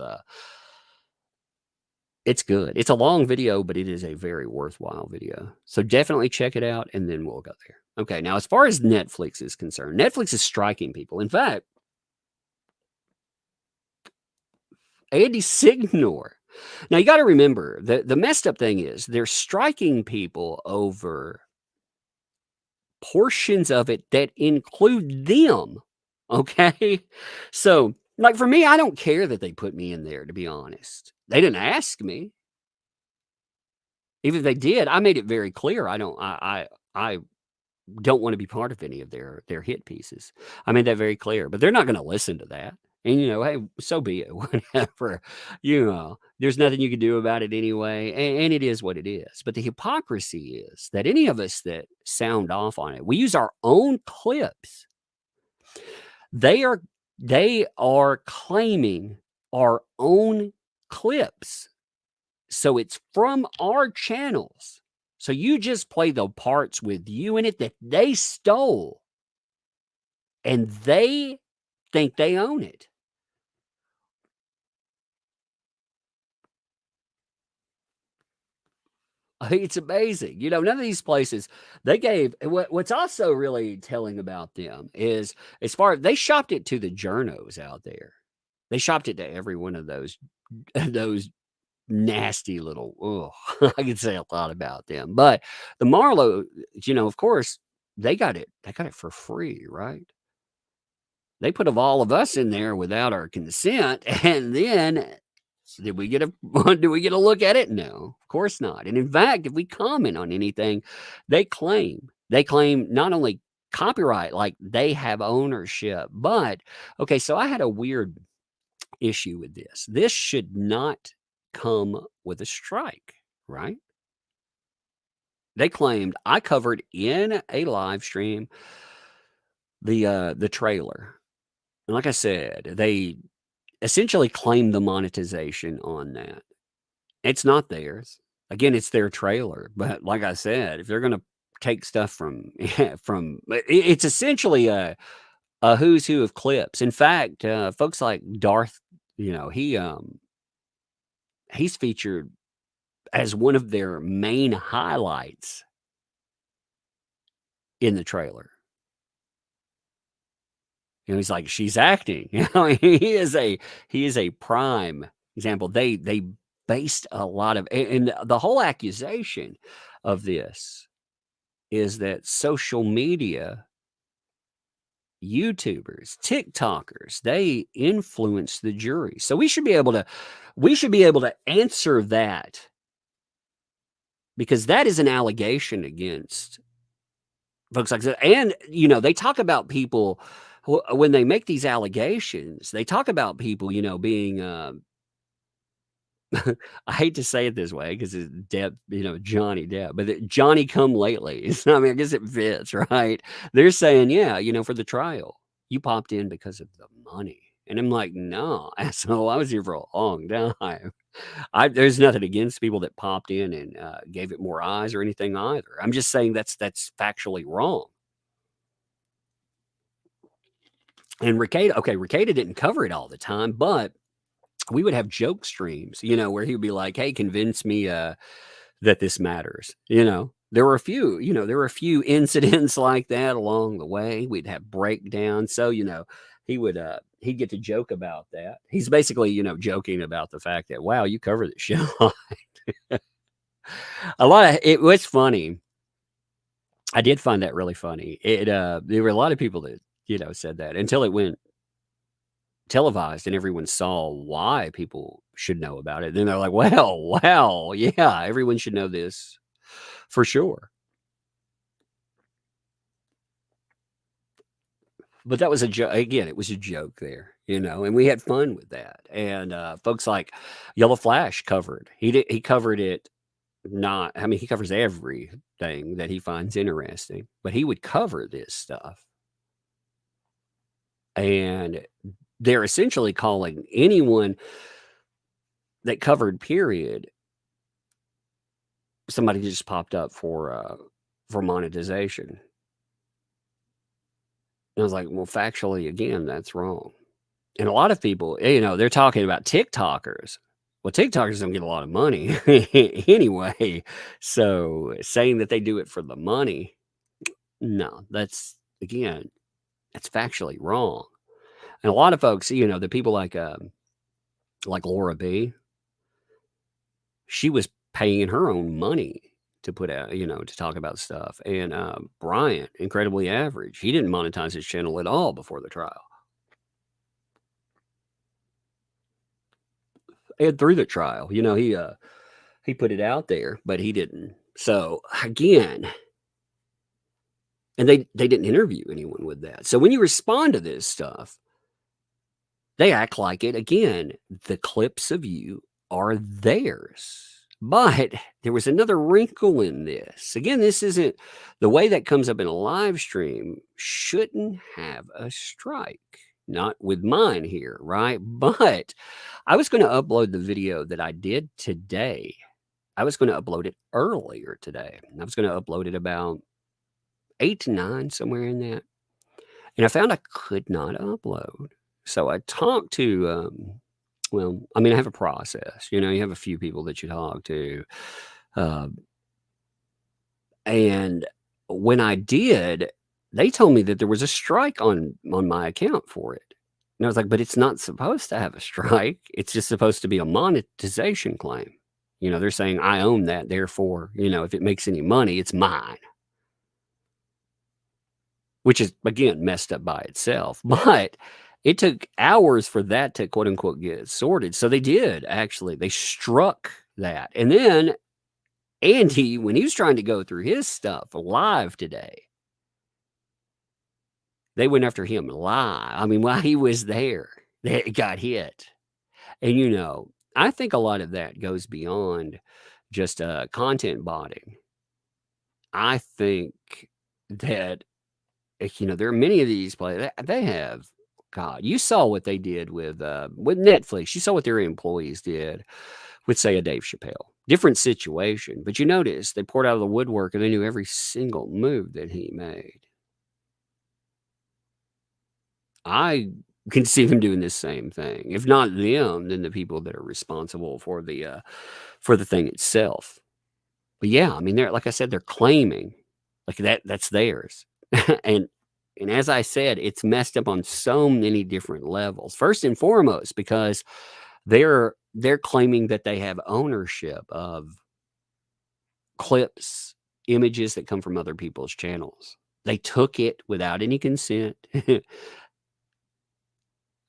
it's good. It's a long video, but it is a very worthwhile video. So definitely check it out, and then we'll go there. Okay, now as far as Netflix is concerned, Netflix is striking people. In fact, Andy Signor. Now you got to remember the messed up thing is they're striking people over portions of it that include them. Okay. So, like for me, I don't care that they put me in there, to be honest. They didn't ask me. Even if they did, I made it very clear I don't want to be part of any of their hit pieces. I made that very clear, but they're not going to listen to that. And hey, so be it. Whatever. There's nothing you can do about it anyway, and it is what it is. But the hypocrisy is that any of us that sound off on it, we use our own clips. They are claiming our own clips. So it's from our channels. So you just play the parts with you in it that they stole. And they think they own it. It's amazing. None of these places they gave what's also really telling about them is as far as they shopped it to the journos out there. They shopped it to every one of those nasty little, I could say a lot about them. But the Marlowe, of course, they got it for free, right? They put all of us in there without our consent, and then did we get a look at it? No, of course not. And in fact, if we comment on anything, they claim not only copyright, like they have ownership, but okay, so I had a weird issue with this. This should not come with a strike, right? They claimed I covered in a live stream the trailer. And like I said, they essentially claim the monetization on that. It's not theirs. Again, it's their trailer. But like I said, if they're going to take stuff from it's essentially a who's who of clips. In fact, folks like Darth, he's featured as one of their main highlights in the trailer. He's like, she's acting. He is a prime example. They based a lot of, and the whole accusation of this is that social media, YouTubers, TikTokers, they influence the jury. So we should be able to answer that because that is an allegation against folks like that. And, they talk about people when they make these allegations, they talk about people, being, I hate to say it this way because it's Depp, Johnny Depp, but Johnny come lately. I mean, I guess it fits, right? They're saying, yeah, for the trial, you popped in because of the money. And I'm like, no, asshole, I was here for a long time. There's nothing against people that popped in and gave it more eyes or anything either. I'm just saying that's factually wrong. And Ricada didn't cover it all the time, but we would have joke streams, where he would be like, "Hey, convince me that this matters." There were a few incidents like that along the way. We'd have breakdowns. So, he'd get to joke about that. He's basically, joking about the fact that, wow, you cover this shit. It was funny. I did find that really funny. There were a lot of people that, said that until it went televised and everyone saw why people should know about it. Then they're like, well, wow, yeah, everyone should know this for sure. But that was a joke. Again, it was a joke there, and we had fun with that. And folks like Yellow Flash covered. He covered it. Not, I mean, he covers everything that he finds interesting, but he would cover this stuff. And they're essentially calling anyone that covered period somebody just popped up for monetization. And I was like, well, factually, again, that's wrong. And a lot of people, they're talking about TikTokers. Well, TikTokers don't get a lot of money anyway. So saying that they do it for the money, no, that's factually wrong. And a lot of folks, the people like Laura B, she was paying her own money to put out, to talk about stuff. And Bryant, incredibly average, he didn't monetize his channel at all before the trial. And through the trial, he put it out there, but he didn't. So again, and they didn't interview anyone with that. So when you respond to this stuff, they act like it again. The clips of you are theirs. But there was another wrinkle in this. Again, this isn't the way that comes up in a live stream, shouldn't have a strike. Not with mine here, right? But I was going to upload the video that I did today. I was going to upload it earlier today. I was going to upload it about 8 to 9, somewhere in that. And I found I could not upload. So I talked to, I have a process. You have a few people that you talk to. And when I did, they told me that there was a strike on my account for it. And I was like, but it's not supposed to have a strike. It's just supposed to be a monetization claim. They're saying I own that. Therefore, if it makes any money, it's mine. Which is, again, messed up by itself. But it took hours for that to, quote unquote, get sorted. So they did, actually. They struck that. And then Andy, when he was trying to go through his stuff live today, they went after him live. I mean, while he was there, they got hit. And, I think a lot of that goes beyond just content botting. I think that, there are many of these players, they have, God, you saw what they did with Netflix. You saw what their employees did with, say, a Dave Chappelle. Different situation. But you notice they poured out of the woodwork and they knew every single move that he made. I can see them doing this same thing. If not them, then the people that are responsible for the thing itself. But yeah, I mean, they're, like I said, they're claiming like that's theirs. and as I said, it's messed up on so many different levels. First and foremost, because they're claiming that they have ownership of clips, images that come from other people's channels. They took it without any consent.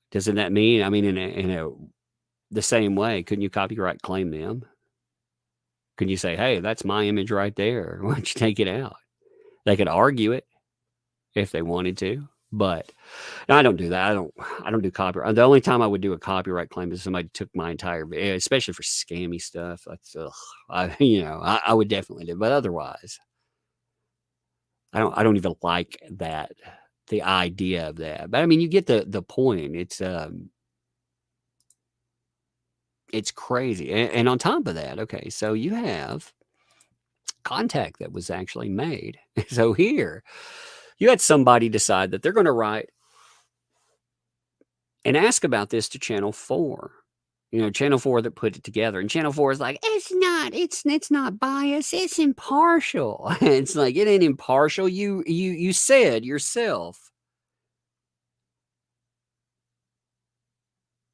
Doesn't that mean, I mean, in the same way, couldn't you copyright claim them? Can you say, "Hey, that's my image right there. Why don't you take it out?" They could argue it if they wanted to, but I don't do that. I don't do copyright. The only time I would do a copyright claim is somebody took my entire especially for scammy stuff. That's, ugh, I would definitely do, but otherwise, I don't even like that, the idea of that. But I mean, you get the point. It's crazy. And on top of that, okay, so you have contact that was actually made. So here, you had somebody decide that they're going to write and ask about this to Channel 4. Channel 4 that put it together. And Channel 4 is like, it's not biased, it's impartial. It's like, it ain't impartial. You said yourself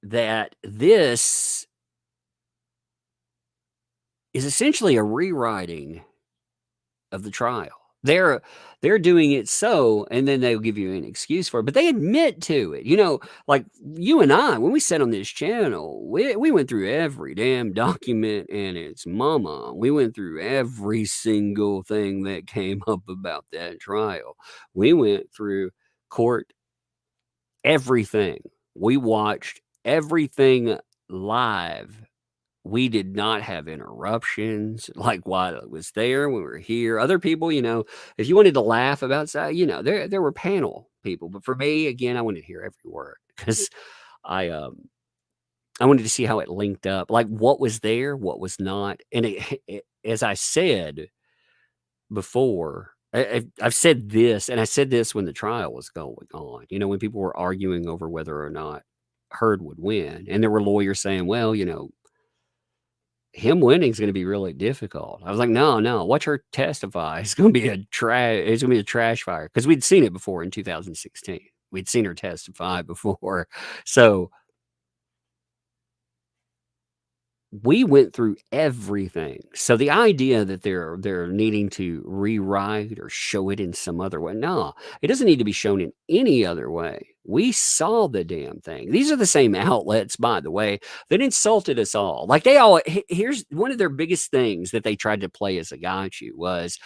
that this is essentially a rewriting of the trial. They're doing it so, and then they'll give you an excuse for it, but they admit to it. Like you and I, when we sat on this channel, we went through every damn document and its mama. We went through every single thing that came up about that trial. We went through court, everything. We watched everything live. We did not have interruptions, like, while it was there, when we were here. Other people, if you wanted to laugh about there were panel people, but for me, again, I wanted to hear every word because I, I wanted to see how it linked up, like, what was there, what was not, and as I said before, I've said this, and I said this when the trial was going on, when people were arguing over whether or not Heard would win, and there were lawyers saying, "Well, him winning is gonna be really difficult." I was like, "No, no, watch her testify. It's gonna be a trash fire because 'cause we'd seen it before in 2016. We'd seen her testify before. So, we went through everything. So, the idea that they're needing to rewrite or show it in some other way, no, it doesn't need to be shown in any other way. We saw the damn thing. These are the same outlets, by the way, that insulted us all. Like, here's one of their biggest things that they tried to play as a gotcha was,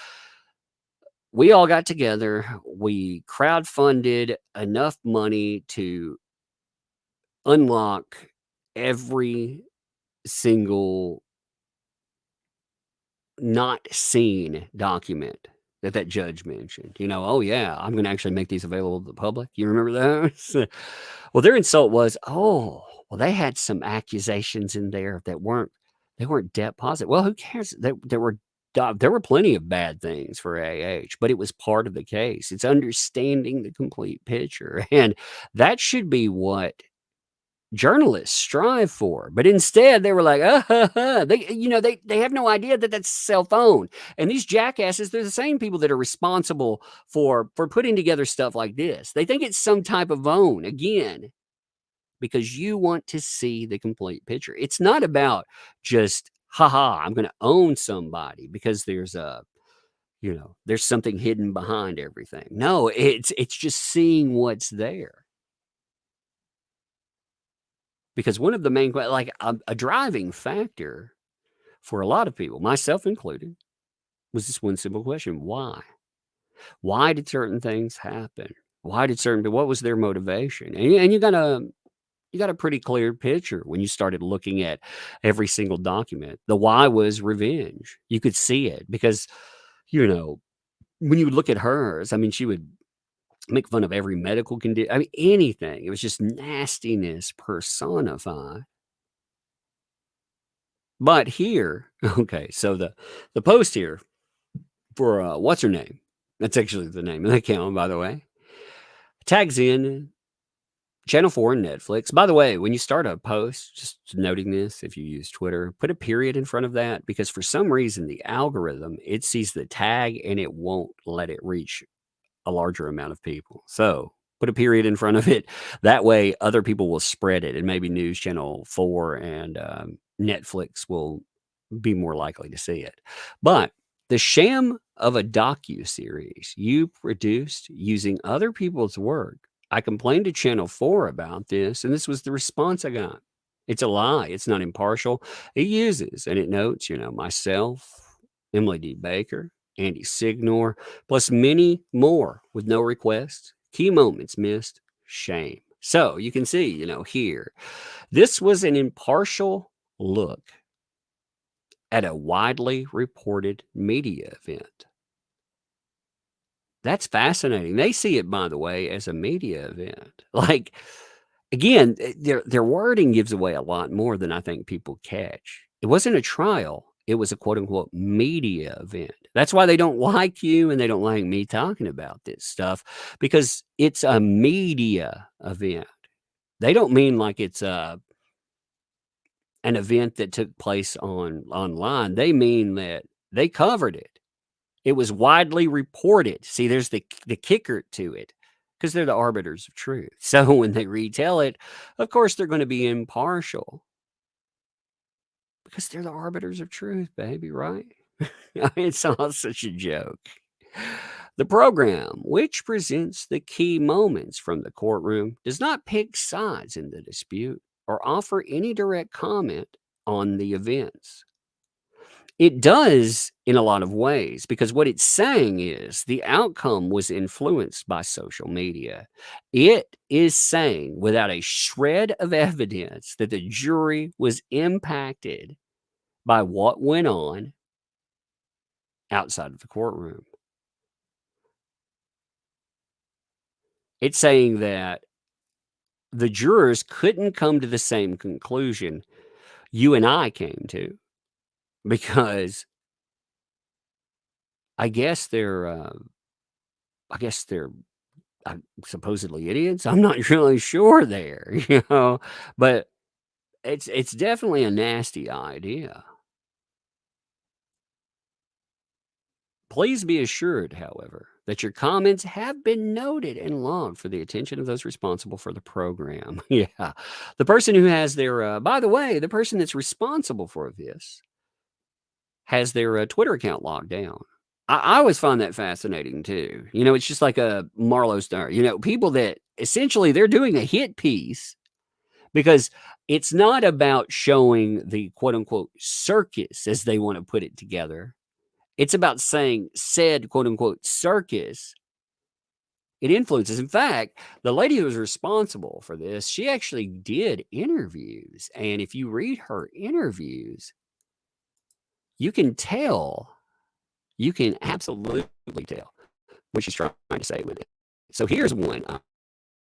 we all got together, we crowdfunded enough money to unlock every single not seen document that judge mentioned. "Oh, yeah, I'm gonna actually make these available to the public." You remember those? Well, their insult was, "Oh, well, they had some accusations in there that they weren't debt positive." Well, who cares? There were plenty of bad things for AH, but it was part of the case. It's understanding the complete picture, and that should be what journalists strive for. But instead, they were like, they have no idea that that's a cell phone. And these jackasses, they're the same people that are responsible for putting together stuff like this. They think it's some type of phone, again, because you want to see the complete picture. It's not about just, haha, I'm going to own somebody because there's something hidden behind everything. No, it's just seeing what's there. Because one of the main like, a driving factor for a lot of people, myself included, was this one simple question: why? Why did certain things happen? What was their motivation? And you got a pretty clear picture when you started looking at every single document. The why was revenge. You could see it because, you know, when you look at hers, I mean, she would make fun of every medical condition. I mean, anything. It was just nastiness personified. But here, okay, so the post here for what's her name? That's actually the name of the account, by the way. Tags in Channel 4 and Netflix. By the way, when you start a post, just noting this, if you use Twitter, put a period in front of that because for some reason the algorithm, it sees the tag and it won't let it reach a larger amount of people. So put a period in front of it. That way other people will spread it and maybe News Channel 4 and Netflix will be more likely to see it. But the sham of a docu-series you produced using other people's work. I complained to Channel 4 about this, and this was the response I got. It's a lie. It's not impartial. It uses and it notes, myself, Emily D. Baker, Andy Signor, plus many more with no requests, key moments missed, shame. So you can see, here, this was an impartial look at a widely reported media event. That's fascinating. They see it, by the way, as a media event. Like, again, their wording gives away a lot more than I think people catch. It wasn't a trial. It was a quote unquote media event. That's why they don't like you and they don't like me talking about this stuff, because it's a media event. They don't mean like it's an event that took place online. They mean that they covered it. It was widely reported. See, there's the kicker to it, because they're the arbiters of truth. So when they retell it, of course, they're going to be impartial, because they're the arbiters of truth, baby, right? It's all such a joke. The program, which presents the key moments from the courtroom, does not pick sides in the dispute or offer any direct comment on the events. It does in a lot of ways, because what it's saying is the outcome was influenced by social media. It is saying, without a shred of evidence, that the jury was impacted by what went on outside of the courtroom. It's saying that the jurors couldn't come to the same conclusion you and I came to, because I guess they're supposedly idiots. I'm not really sure there, but it's definitely a nasty idea. Please be assured, however, that your comments have been noted and logged for the attention of those responsible for the program. Yeah. The person who has their, by the way, the person that's responsible for this has their Twitter account logged down. I always find that fascinating too. It's just like a Marlowe Star, people that essentially they're doing a hit piece, because it's not about showing the quote unquote circus as they want to put it together. It's about saying said quote unquote circus, it influences. In fact, the lady who was responsible for this, she actually did interviews. And if you read her interviews, you can absolutely tell what she's trying to say with it. So here's one.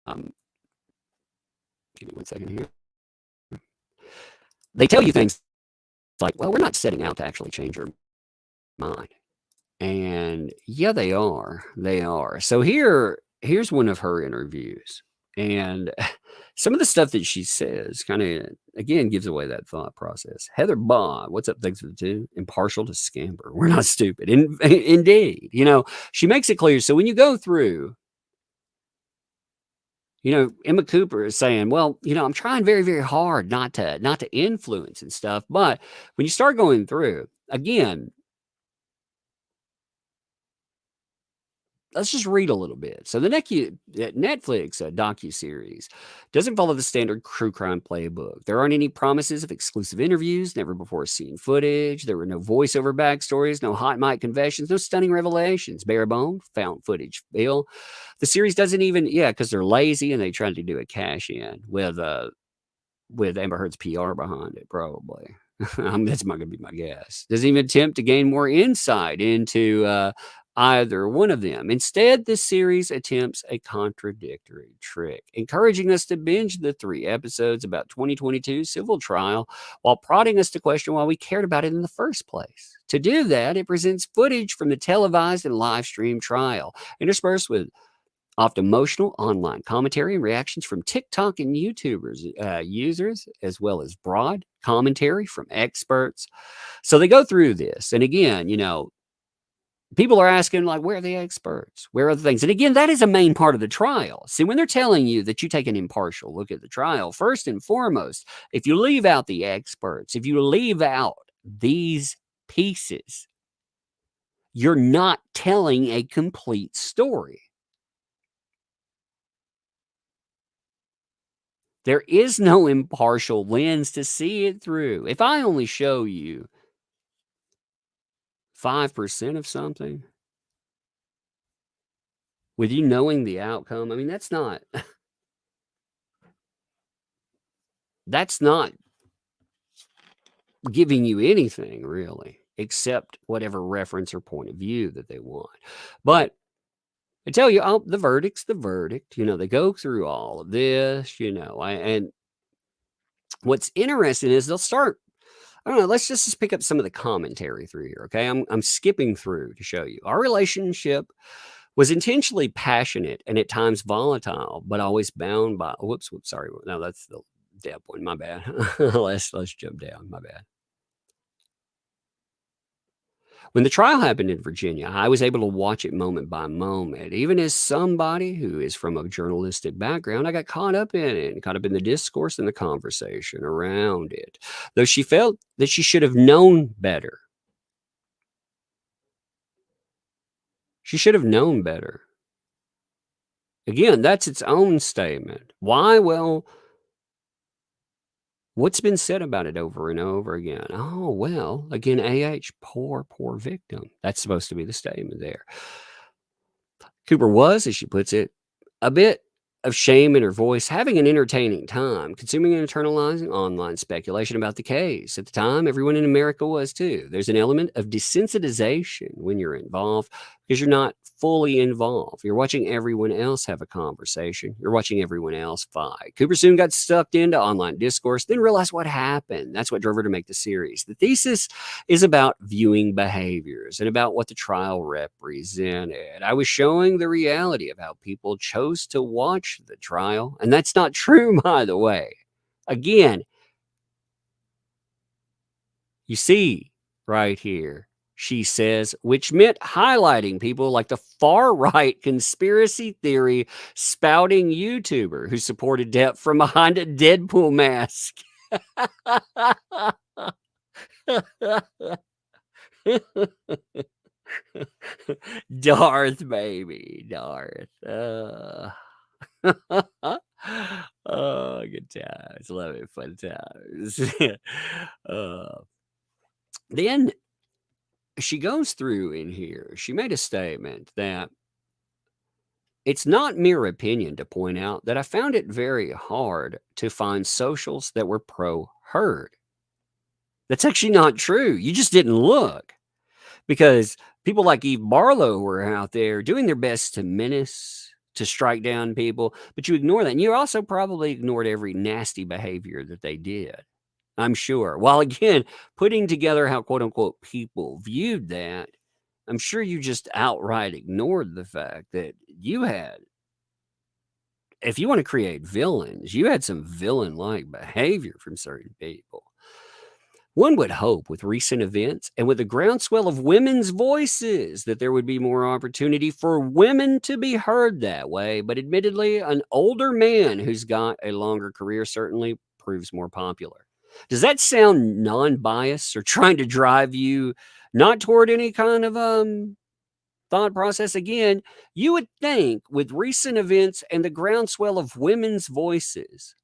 Give me 1 second here. They tell you things like, well, we're not setting out to actually change your mind. And yeah, they are. They are. So here's one of her interviews. And some of the stuff that she says kind of, again, gives away that thought process. Heather Bob, what's up? Thanks for the two. Impartial to scamper. We're not stupid. Indeed. She makes it clear. So when you go through, Emma Cooper is saying, well, I'm trying very, very hard not to influence and stuff. But when you start going through, again, let's just read a little bit. So the Netflix docuseries doesn't follow the standard true crime playbook. There aren't any promises of exclusive interviews, never before seen footage. There were no voiceover backstories, no hot mic confessions, no stunning revelations. Bare bone, found footage feel. The series doesn't even, because they're lazy and they tried to do a cash in with Amber Heard's PR behind it, probably. That's not going to be my guess. Doesn't even attempt to gain more insight into either one of them. Instead, this series attempts a contradictory trick, encouraging us to binge the 3 episodes about 2022 civil trial while prodding us to question why we cared about it in the first place. To do that, it presents footage from the televised and live stream trial, interspersed with oft emotional online commentary and reactions from TikTok and YouTubers users, as well as broad commentary from experts. So they go through this, and again, people are asking, like, where are the experts? Where are the things? And again, that is a main part of the trial. See, when they're telling you that you take an impartial look at the trial, first and foremost, if you leave out the experts, if you leave out these pieces, you're not telling a complete story. There is no impartial lens to see it through. If I only show you 5% of something, with you knowing the outcome, I mean, that's not giving you anything really, except whatever reference or point of view that they want. But I tell you, the verdict's the verdict. They go through all of this, and what's interesting is they'll start. I don't know. Let's just pick up some of the commentary through here. Okay, I'm skipping through to show you our relationship was intentionally passionate and at times volatile, but always bound by. Whoops. Sorry. No, that's the dab one. My bad. let's jump down. My bad. When the trial happened in Virginia, I was able to watch it moment by moment. Even as somebody who is from a journalistic background, I got caught up in it and caught up in the discourse and the conversation around it. Though she felt that she should have known better. She should have known better. Again, that's its own statement. Why? Well, what's been said about it over and over again? Oh, well, again, poor victim. That's supposed to be the statement there. Cooper was, as she puts it, a bit of shame in her voice, having an entertaining time, consuming and internalizing online speculation about the case. At the time, everyone in America was too. There's an element of desensitization when you're involved because you're not fully involved. You're watching everyone else have a conversation. You're watching everyone else fight. Cooper soon got sucked into online discourse, then realized what happened. That's what drove her to make the series. The thesis is about viewing behaviors and about what the trial represented. I was showing the reality of how people chose to watch the trial, and that's not true, by the way. Again, you see right here, she says, which meant highlighting people like the far-right conspiracy theory spouting YouTuber who supported Depp from behind a Deadpool mask. Darth, baby. Darth. Oh, good times. Love it. Fun times. Then she goes through in here. She made a statement that it's not mere opinion to point out that I found it very hard to find socials that were pro-Heard. That's actually not true. You just didn't look. Because people like Eve Barlow were out there doing their best to menace, to strike down people, but you ignore that. And you also probably ignored every nasty behavior that they did, I'm sure. While again, putting together how quote unquote people viewed that, I'm sure you just outright ignored the fact that you had, if you want to create villains, you had some villain like behavior from certain people. One would hope with recent events and with the groundswell of women's voices that there would be more opportunity for women to be heard that way. But admittedly, an older man who's got a longer career certainly proves more popular. Does that sound non-biased or trying to drive you not toward any kind of thought process? Again, you would think with recent events and the groundswell of women's voices,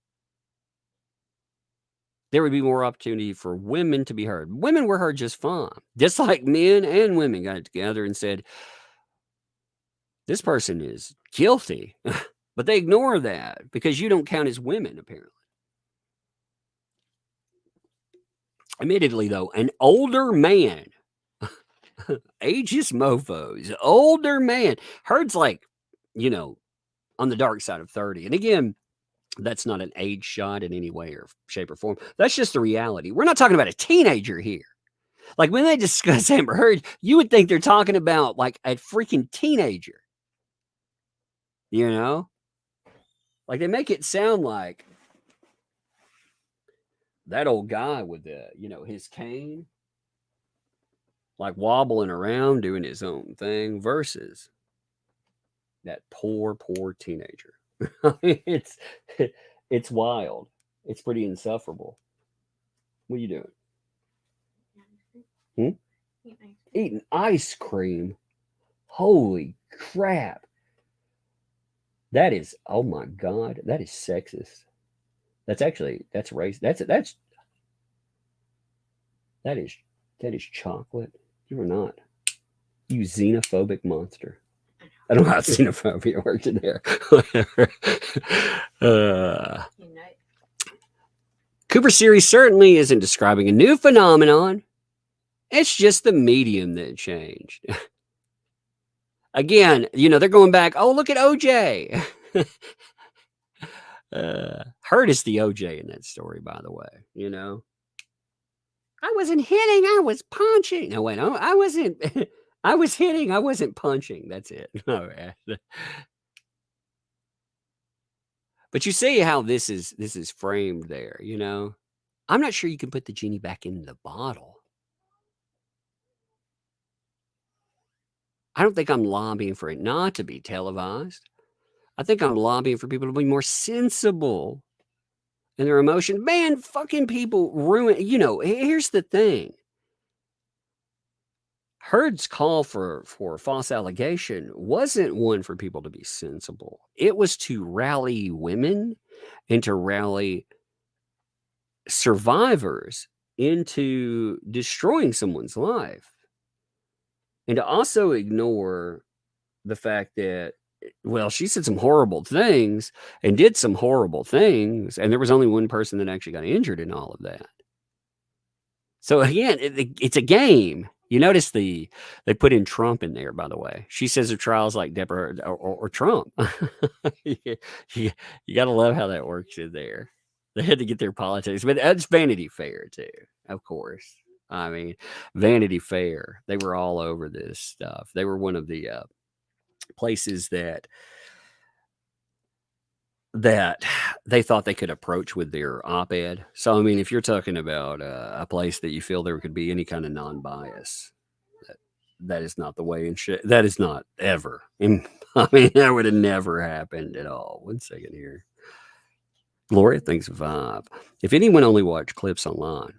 there would be more opportunity for women to be heard. Women were heard just fine, just like men and women got together and said, this person is guilty, but they ignore that because you don't count as women, apparently. Admittedly, though, an older man, ageist mofos, older man, Heard's like, on the dark side of 30. And again, that's not an age shot in any way or shape or form. That's just the reality. We're not talking about a teenager here. Like when they discuss Amber Heard, you would think they're talking about like a freaking teenager. Like they make it sound like that old guy with the, his cane, like wobbling around doing his own thing versus that poor teenager. It's wild. It's pretty insufferable. What are you doing? Eating ice cream. Holy crap. That is, oh my God, that is sexist. That's race. That is chocolate. You are not. You xenophobic monster. I don't know how xenophobia works in there. Whatever. Cooper series certainly isn't describing a new phenomenon. It's just the medium that changed. Again, they're going back. Oh, look at OJ. Hurt is the OJ in that story, by the way. I wasn't hitting, I was punching. No, wait, no, I wasn't. I was hitting, I wasn't punching. That's it. All right. But you see how this is framed there. I'm not sure you can put the genie back in the bottle. I don't think I'm lobbying for it not to be televised. I think I'm lobbying for people to be more sensible in their emotion. Man, fucking people ruin. Here's the thing. Heard's call for false allegation wasn't one for people to be sensible. It was to rally women and to rally survivors into destroying someone's life. And to also ignore the fact that, well, she said some horrible things and did some horrible things, and there was only one person that actually got injured in all of that. So again, it's a game. You notice they put in Trump in there, by the way. She says her trial's like Deborah or Trump. you got to love how that works in there. They had to get their politics, but that's Vanity Fair too, of course. I mean, Vanity Fair. They were all over this stuff. They were one of the places that they thought they could approach with their op-ed. So, I mean, if you're talking about a place that you feel there could be any kind of non-bias, that is not the way in shit. That is not ever. I mean, that would have never happened at all. 1 second here. Gloria thinks vibe. If anyone only watched clips online,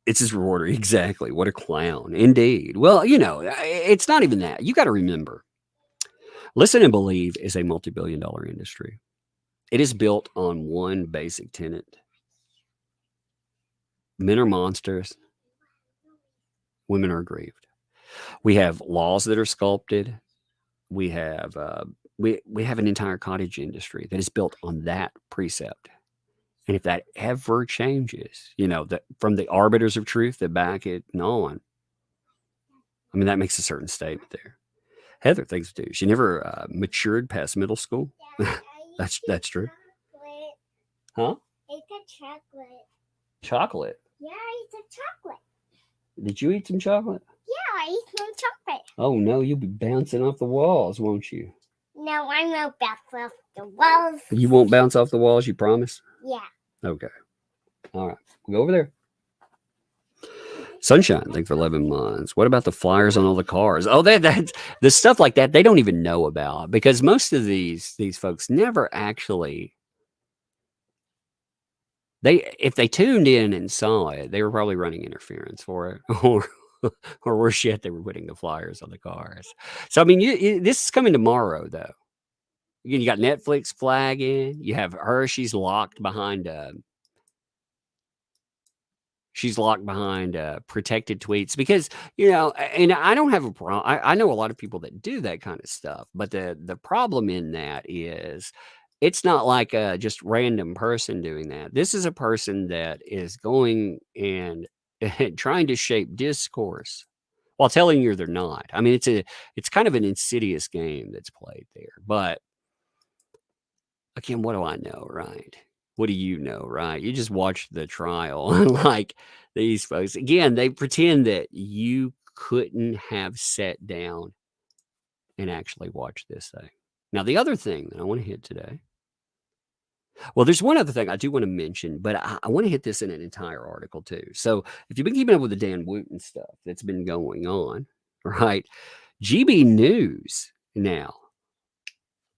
it's his reporter. Exactly. What a clown. Indeed. Well, it's not even that. You got to remember, Listen and Believe is a multi-billion-dollar industry. It is built on one basic tenet. Men are monsters. Women are grieved. We have laws that are sculpted. We have we have an entire cottage industry that is built on that precept. And if that ever changes, from the arbiters of truth that back it on, I mean, that makes a certain statement there. Heather thinks too. She never matured past middle school. That's true. Huh? It's a chocolate. Chocolate? Yeah, it's a chocolate. Did you eat some chocolate? Yeah, I eat some chocolate. Oh, no, you'll be bouncing off the walls, won't you? No, I won't bounce off the walls. You won't bounce off the walls, you promise? Yeah. Okay. All right. We'll go over there. Sunshine, thanks for 11 months. What about the flyers on all the cars? Oh, that's the stuff like that they don't even know about, because most of these folks never actually, if they tuned in and saw it, they were probably running interference for it, or worse yet, they were putting the flyers on the cars. So I mean, this is coming tomorrow, though. Again, you got Netflix flagging. You have her. She's locked behind protected tweets because, and I don't have a problem. I know a lot of people that do that kind of stuff, but the problem in that is it's not like a just random person doing that. This is a person that is going and trying to shape discourse while telling you they're not. I mean, it's kind of an insidious game that's played there. But again, what do I know, right? What do you know, right? You just watched the trial. Like these folks, again, they pretend that you couldn't have sat down and actually watched this thing. Now, the other thing that I want to hit today, well, there's one other thing I do want to mention, but I want to hit this in an entire article too. So if you've been keeping up with the Dan Wooten stuff that's been going on, right? GB News now,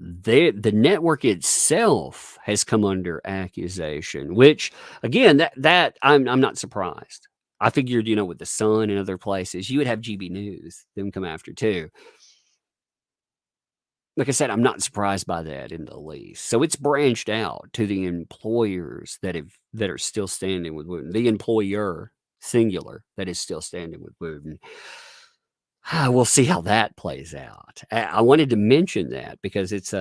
the network itself has come under accusation, which again, that I'm not surprised. I figured, with the Sun and other places, you would have GB News, them come after too. like I said, I'm not surprised by that in the least. So it's branched out to the employers that are still standing with Wooten, the employer, singular, that is still standing with Wooten. We'll see how that plays out. I wanted to mention that because it's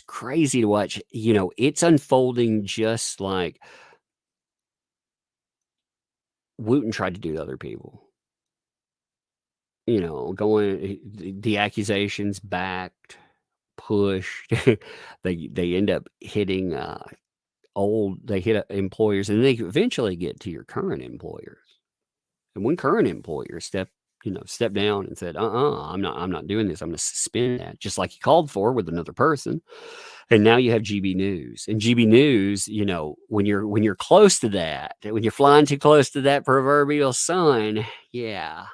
crazy to watch. You know, it's unfolding just like Wooten tried to do to other people. You know, going the accusations backed, pushed. They end up hitting they hit employers, and they eventually get to your current employers. And when current employers step down and said, I'm not doing this. I'm going to suspend that, just like you called for with another person. And now you have GB News. And GB News, you know, when you're close to that, when you're flying too close to that proverbial sun, yeah.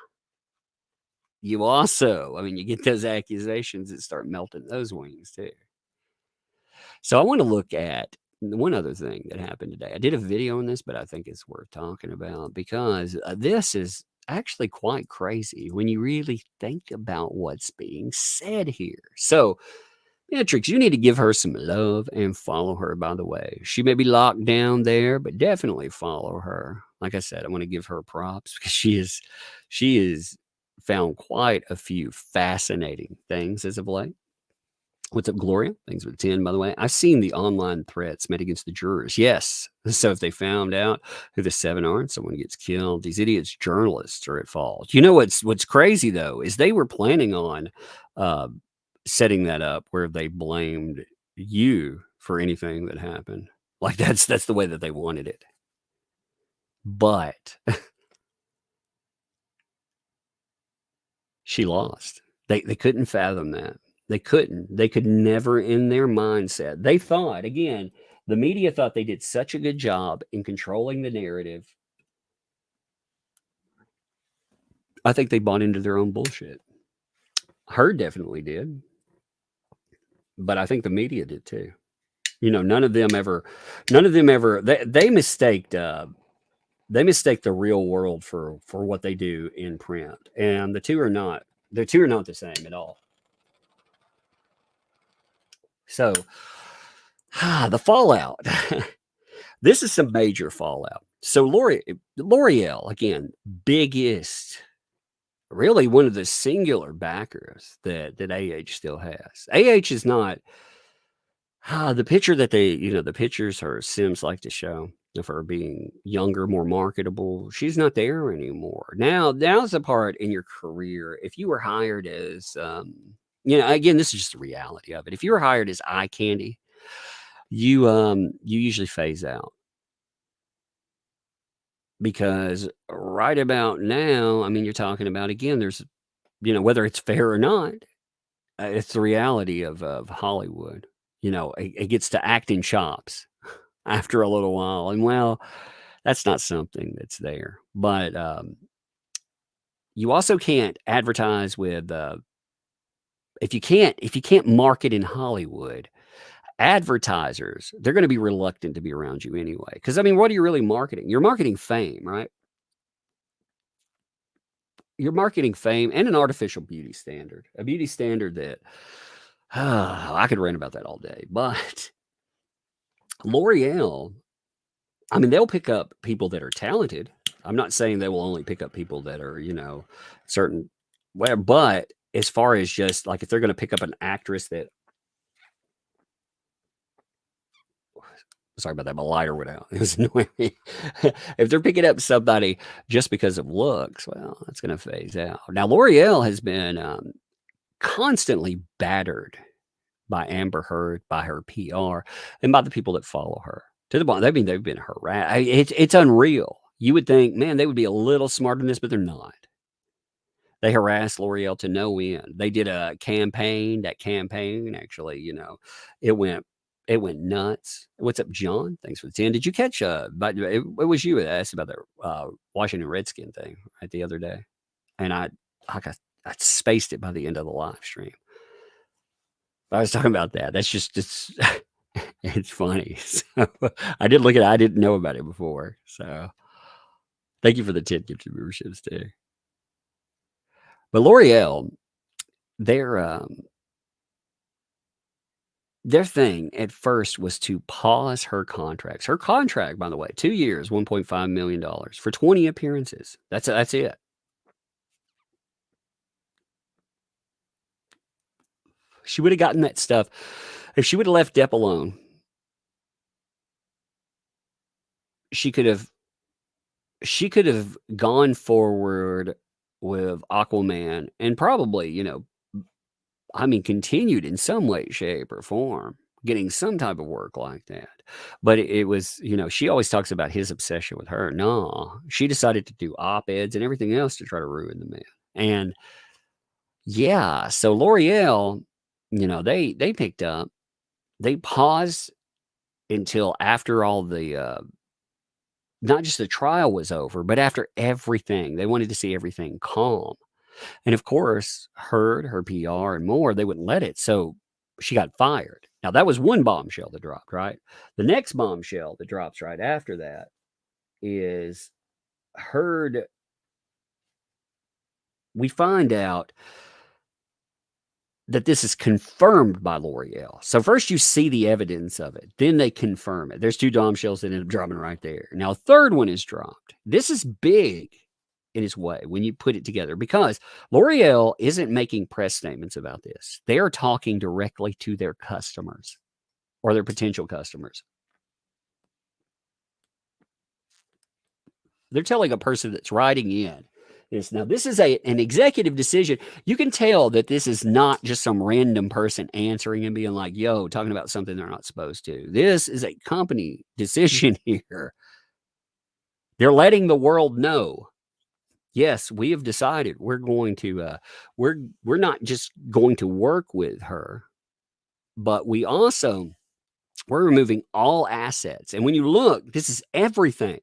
You also, I mean, you get those accusations that start melting those wings too. So I want to look at one other thing that happened today. I did a video on this, but I think it's worth talking about because this is actually quite crazy when you really think about what's being said here. So, Beatrix, you need to give her some love and follow her, by the way. She may be locked down there, but definitely follow her. Like I said, I want to give her props because she is found quite a few fascinating things as of late. What's up, Gloria? Thanks for the 10, by the way. I've seen the online threats made against the jurors. Yes. So if they found out who the 7 are and someone gets killed, these idiots journalists are at fault. You know what's crazy, though, is they were planning on setting that up where they blamed you for anything that happened. Like that's the way that they wanted it. But she lost. They couldn't fathom that. They couldn't. They could never in their mindset. They thought, again, the media thought they did such a good job in controlling the narrative. I think they bought into their own bullshit. Her definitely did. But I think the media did too. You know, none of them ever they mistake the real world for what they do in print. And the two are not the same at all. So, the fallout. This is some major fallout. So, L'Oreal, again, biggest, really one of the singular backers that AH still has. AH is not the picture that the pictures her Sims like to show of her being younger, more marketable. She's not there anymore. Now's the part in your career. If you were hired as, again, this is just the reality of it. If you were hired as eye candy, you usually phase out. Because right about now, I mean, you're talking about, again, there's, whether it's fair or not, it's the reality of Hollywood. It gets to acting chops after a little while. And well, that's not something that's there. But you also can't advertise with if you can't market in Hollywood, advertisers, they're going to be reluctant to be around you anyway. Because I mean, what are you really marketing? You're marketing fame, right? You're marketing fame and an artificial beauty standard, a beauty standard that I could rant about that all day. But L'Oreal, I mean, they'll pick up people that are talented. I'm not saying they will only pick up people that are, certain, but as far as just like if they're going to pick up an actress that, sorry about that, my lighter went out. It was annoying me. If they're picking up somebody just because of looks, well, that's going to phase out. Now, L'Oreal has been constantly battered by Amber Heard, by her PR, and by the people that follow her. To the point, they've been harassed. It's unreal. You would think, man, they would be a little smarter than this, but they're not. They harassed L'Oreal to no end. They did a campaign. That campaign, actually, it went nuts. What's up, John? Thanks for the 10. Did you catch? But it was you that asked about the Washington Redskin thing right the other day, and I spaced it by the end of the live stream. I was talking about that. That's just it's funny. So I did look at it. I didn't know about it before. So thank you for the 10 gifted memberships too. But L'Oreal, their their thing at first was to pause her contracts. Her contract, by the way, 2 years, $1.5 million for 20 appearances. That's it. She would have gotten that stuff if she would have left Depp alone. She could have gone forward with Aquaman and probably, continued in some way, shape, or form, getting some type of work like that. But it was, she always talks about his obsession with her. No, she decided to do op-eds and everything else to try to ruin the man. And yeah, so L'Oreal, they picked up, they paused until after all the not just the trial was over, but after everything. They wanted to see everything calm. And of course, her PR, and more, they wouldn't let it. So she got fired. Now, that was one bombshell that dropped, right? The next bombshell that drops right after that is Heard. We find out that this is confirmed by L'Oreal. So first you see the evidence of it, then they confirm it. There's 2 bombshells that end up dropping right there. Now, a third one is dropped. This is big in its way when you put it together, because L'Oreal isn't making press statements about this. They are talking directly to their customers or their potential customers. They're telling a person that's writing in this. Now, this is an executive decision. You can tell that this is not just some random person answering and being like, yo, talking about something they're not supposed to. This is a company decision here. They're letting the world know, yes, we have decided we're going to, we're not just going to work with her, but we're removing all assets. And when you look, this is everything.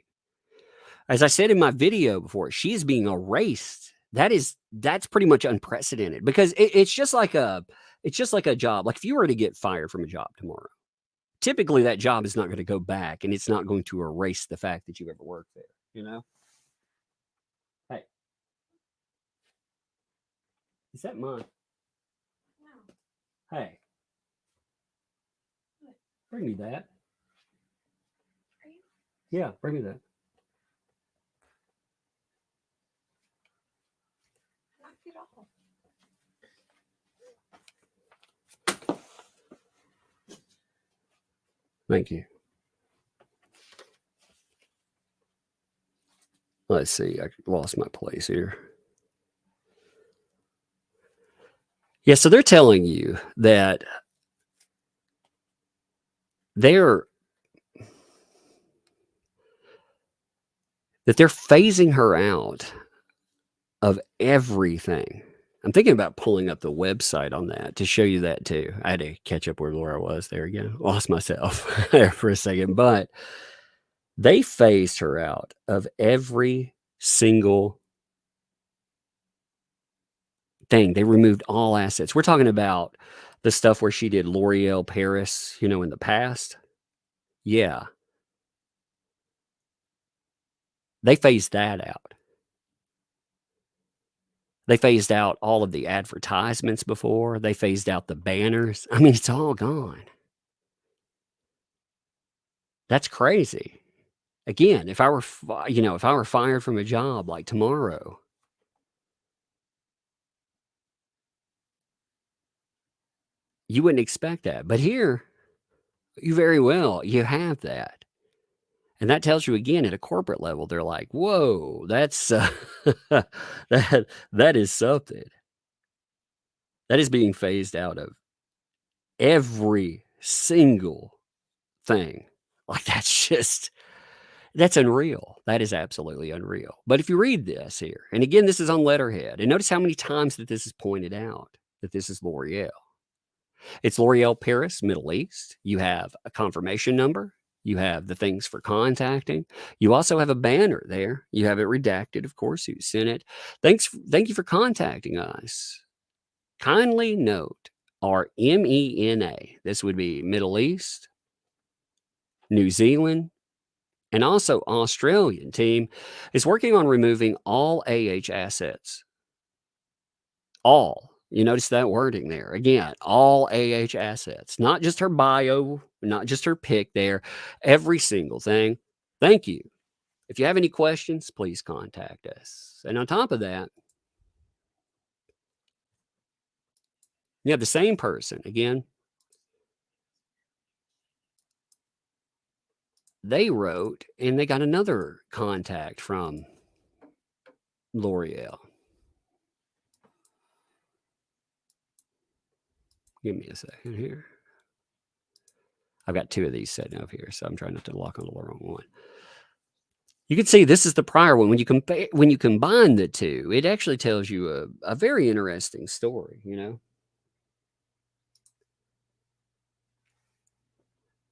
As I said in my video before, she is being erased. That's pretty much unprecedented, because it's just like a job. Like if you were to get fired from a job tomorrow, typically that job is not going to go back, and it's not going to erase the fact that you ever worked there. Hey, is that mine? No. Hey, bring me that. Yeah, bring me that. Thank you. Let's see. I lost my place here. Yeah, so they're telling you that they're phasing her out of everything. I'm thinking about pulling up the website on that to show you that too. I had to catch up where Laura was there again. Lost myself there for a second, but they phased her out of every single thing. They removed all assets. We're talking about the stuff where she did L'Oreal Paris, in the past. Yeah. They phased that out. They phased out all of the advertisements before. They phased out the banners. I mean, it's all gone. That's crazy. Again, if I were fired from a job like tomorrow, you wouldn't expect that. But here, you have that. And that tells you, again, at a corporate level, they're like, whoa, that's that is something. That is being phased out of every single thing. Like, that's unreal. That is absolutely unreal. But if you read this here, and again, this is on letterhead, and notice how many times that this is pointed out, that this is L'Oreal. It's L'Oreal Paris, Middle East. You have a confirmation number. You have the things for contacting. You also have a banner there. You have it redacted, of course, who sent it. Thank you for contacting us. Kindly note our MENA. This would be Middle East, New Zealand, and also Australian team is working on removing all AH assets. All. You notice that wording there. Again, all AH assets, not just her bio, not just her pic there, every single thing. Thank you. If you have any questions, please contact us. And on top of that, you have the same person again. They wrote and they got another contact from L'Oreal. Give me a second here. I've got two of these sitting up here, so I'm trying not to lock on the wrong one. You can see this is the prior one. When you combine the two, it actually tells you a very interesting story, you know.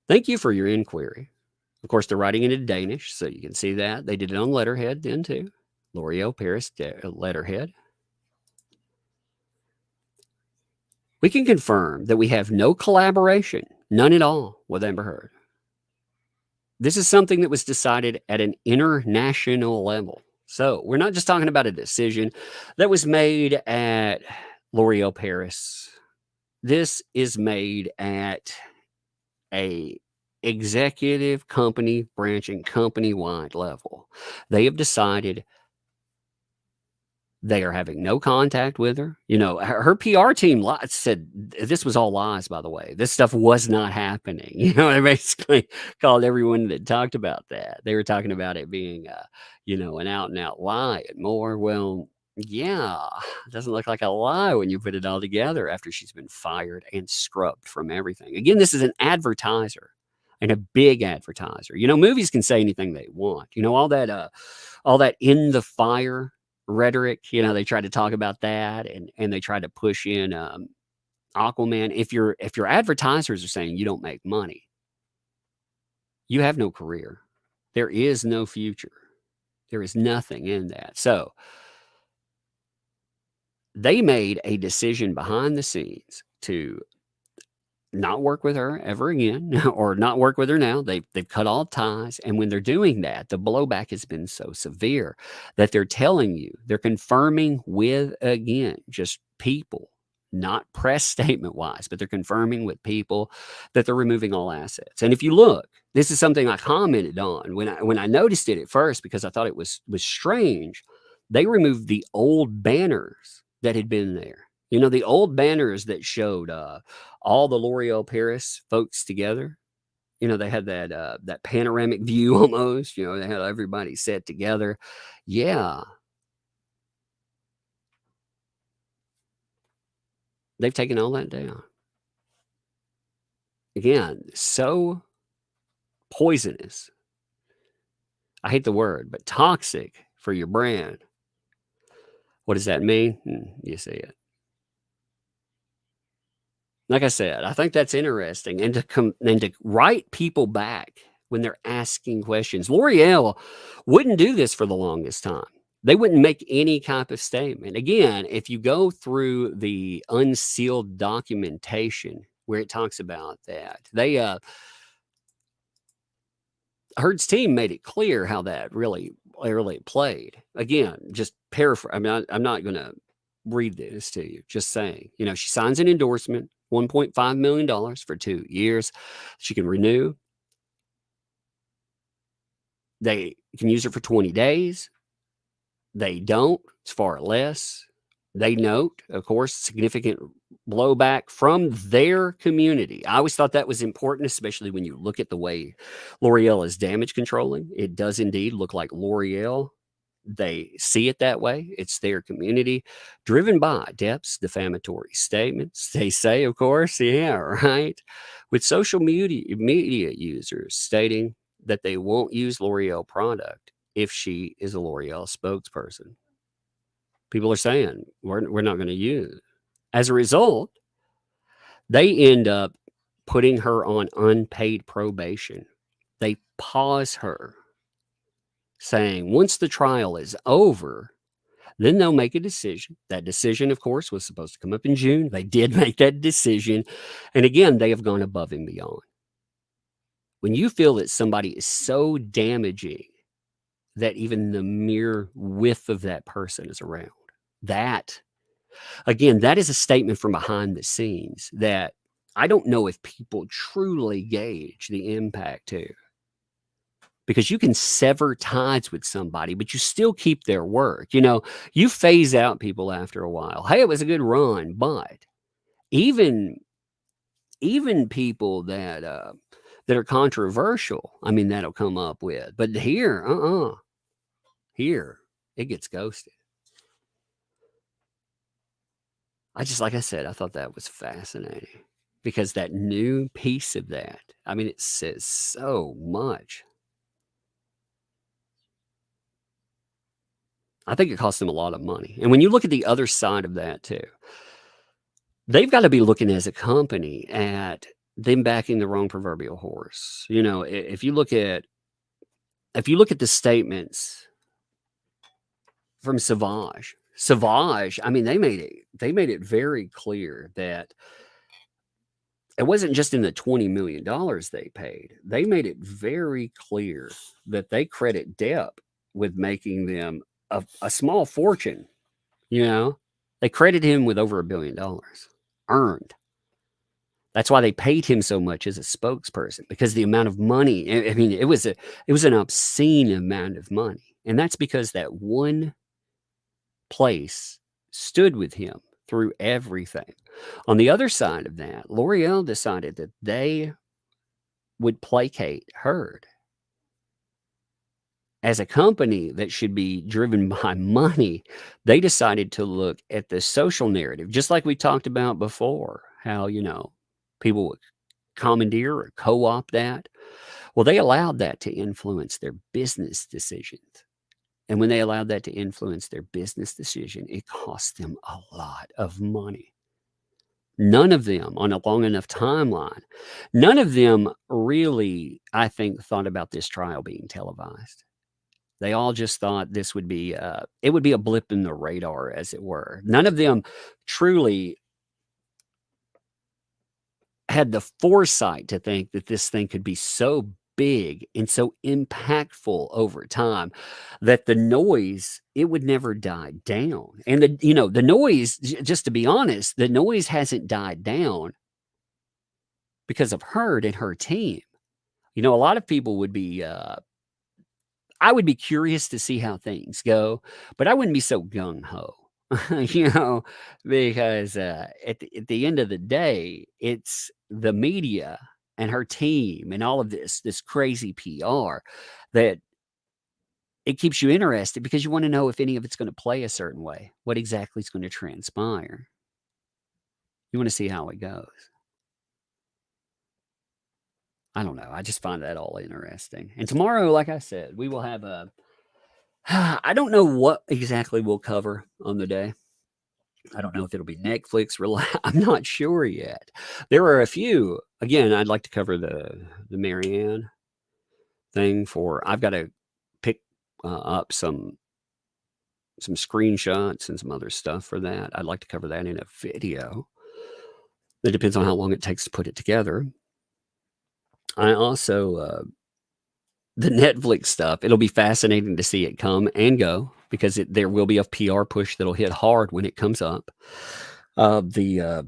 Thank you for your inquiry. Of course, they're writing it in Danish, so you can see that. They did it on letterhead then too. L'Oreal Paris letterhead. We can confirm that we have no collaboration, none at all, with Amber Heard. This is something that was decided at an international level. So we're not just talking about a decision that was made at L'Oreal Paris. This is made at a executive company branching company-wide level. They have decided they are having no contact with her. You know, her PR team said this was all lies, by the way. This stuff was not happening. You know, they basically called everyone that talked about that. They were talking about it being, an out and out lie and more. Well, yeah, it doesn't look like a lie when you put it all together after she's been fired and scrubbed from everything. Again, this is an advertiser and a big advertiser. You know, movies can say anything they want. You know, all that in the fire rhetoric, you know, they try to talk about that and they try to push in Aquaman. If your advertisers are saying you don't make money, you have no career. There is no future. There is nothing in that. So they made a decision behind the scenes to not work with her ever again or not work with her now. They've cut all ties. And when they're doing that, the blowback has been so severe that they're telling you, they're confirming with, again, just people, not press statement wise, but they're confirming with people that they're removing all assets. And if you look, this is something I commented on when I noticed it at first, because I thought it was strange. They removed the old banners that had been there. You know, the old banners that showed all the L'Oreal Paris folks together. You know, they had that panoramic view almost. You know, they had everybody set together. Yeah. They've taken all that down. Again, so poisonous. I hate the word, but toxic for your brand. What does that mean? You see it. Like I said, I think that's interesting, and to write people back when they're asking questions. L'Oreal wouldn't do this for the longest time. They wouldn't make any type of statement. Again, if you go through the unsealed documentation where it talks about that, Heard's team made it clear how that really played. Again, just paraphrase. I mean, I'm not going to read this to you. Just saying, you know, she signs an endorsement, $1.5 million for 2 years. She can renew. They can use it for 20 days. They don't. It's far less. They note, of course, significant blowback from their community. I always thought that was important, especially when you look at the way L'Oreal is damage controlling. It does indeed look like L'Oreal. They see it that way. It's their community driven by Depp's defamatory statements. They say, of course, yeah, right. With social media users stating that they won't use L'Oreal product if she is a L'Oreal spokesperson. People are saying we're not going to use. As a result, they end up putting her on unpaid probation. They pause her, saying once the trial is over, then they'll make a decision. That decision, of course, was supposed to come up in June. They did make that decision. And again, they have gone above and beyond. When you feel that somebody is so damaging that even the mere width of that person is around, that Again, that is a statement from behind the scenes that I don't know if people truly gauge the impact to. Because you can sever ties with somebody, but you still keep their work. You phase out people after a while. Hey, it was a good run, but even people that are controversial, I mean, that'll come up with. But here, here it gets ghosted. Like I said, I thought that was fascinating because that new piece of that, I mean, it says so much. I think it cost them a lot of money. And when you look at the other side of that too, they've got to be looking as a company at them backing the wrong proverbial horse. If you look at the statements from Savage, I mean, they made it very clear that it wasn't just in the $20 million they paid. They made it very clear that they credit Depp with making them a small fortune. They credit him with over $1 billion earned. That's why they paid him so much as a spokesperson, because the amount of money, I mean, it was an obscene amount of money. And that's because that one place stood with him through everything. On the other side of that, L'Oreal decided that they would placate Heard. As a company that should be driven by money, they decided to look at the social narrative, just like we talked about before, how, people would commandeer or co-opt that. Well, they allowed that to influence their business decisions. And when they allowed that to influence their business decision, it cost them a lot of money. None of them, on a long enough timeline, none of them really, I think, thought about this trial being televised. They all just thought this would be, it would be a blip in the radar, as it were. None of them truly had the foresight to think that this thing could be so big and so impactful over time that the noise, it would never die down. And the noise, just to be honest, the noise hasn't died down because of Heard and her team. A lot of people would be, I would be curious to see how things go, but I wouldn't be so gung-ho, because at the end of the day, it's the media and her team and all of this crazy PR that it keeps you interested, because you want to know if any of it's going to play a certain way, what exactly is going to transpire. You want to see how it goes. I don't know. I just find that all interesting. And tomorrow, like I said, we will have I don't know what exactly we'll cover on the day. I don't know if it'll be Netflix. I'm not sure yet. There are a few. Again, I'd like to cover the Marianne thing. I've got to pick up some screenshots and some other stuff for that. I'd like to cover that in a video. It depends on how long it takes to put it together. I also, the Netflix stuff, it'll be fascinating to see it come and go, because there will be a PR push that'll hit hard when it comes up. The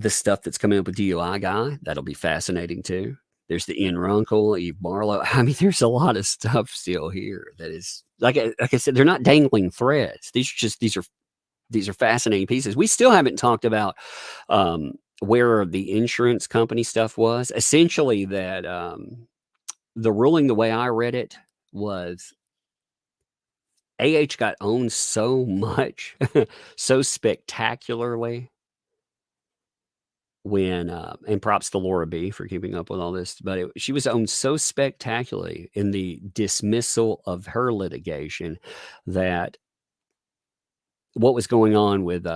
stuff that's coming up with DUI Guy, that'll be fascinating too. There's the Ian Runkle, Eve Barlow. I mean, there's a lot of stuff still here that is, like I said, they're not dangling threads. These are fascinating pieces. We still haven't talked about where the insurance company stuff was. Essentially, that the ruling, the way I read it, was got owned so much, so spectacularly, when and props to Laura B for keeping up with all this, but she was owned so spectacularly in the dismissal of her litigation, that what was going on with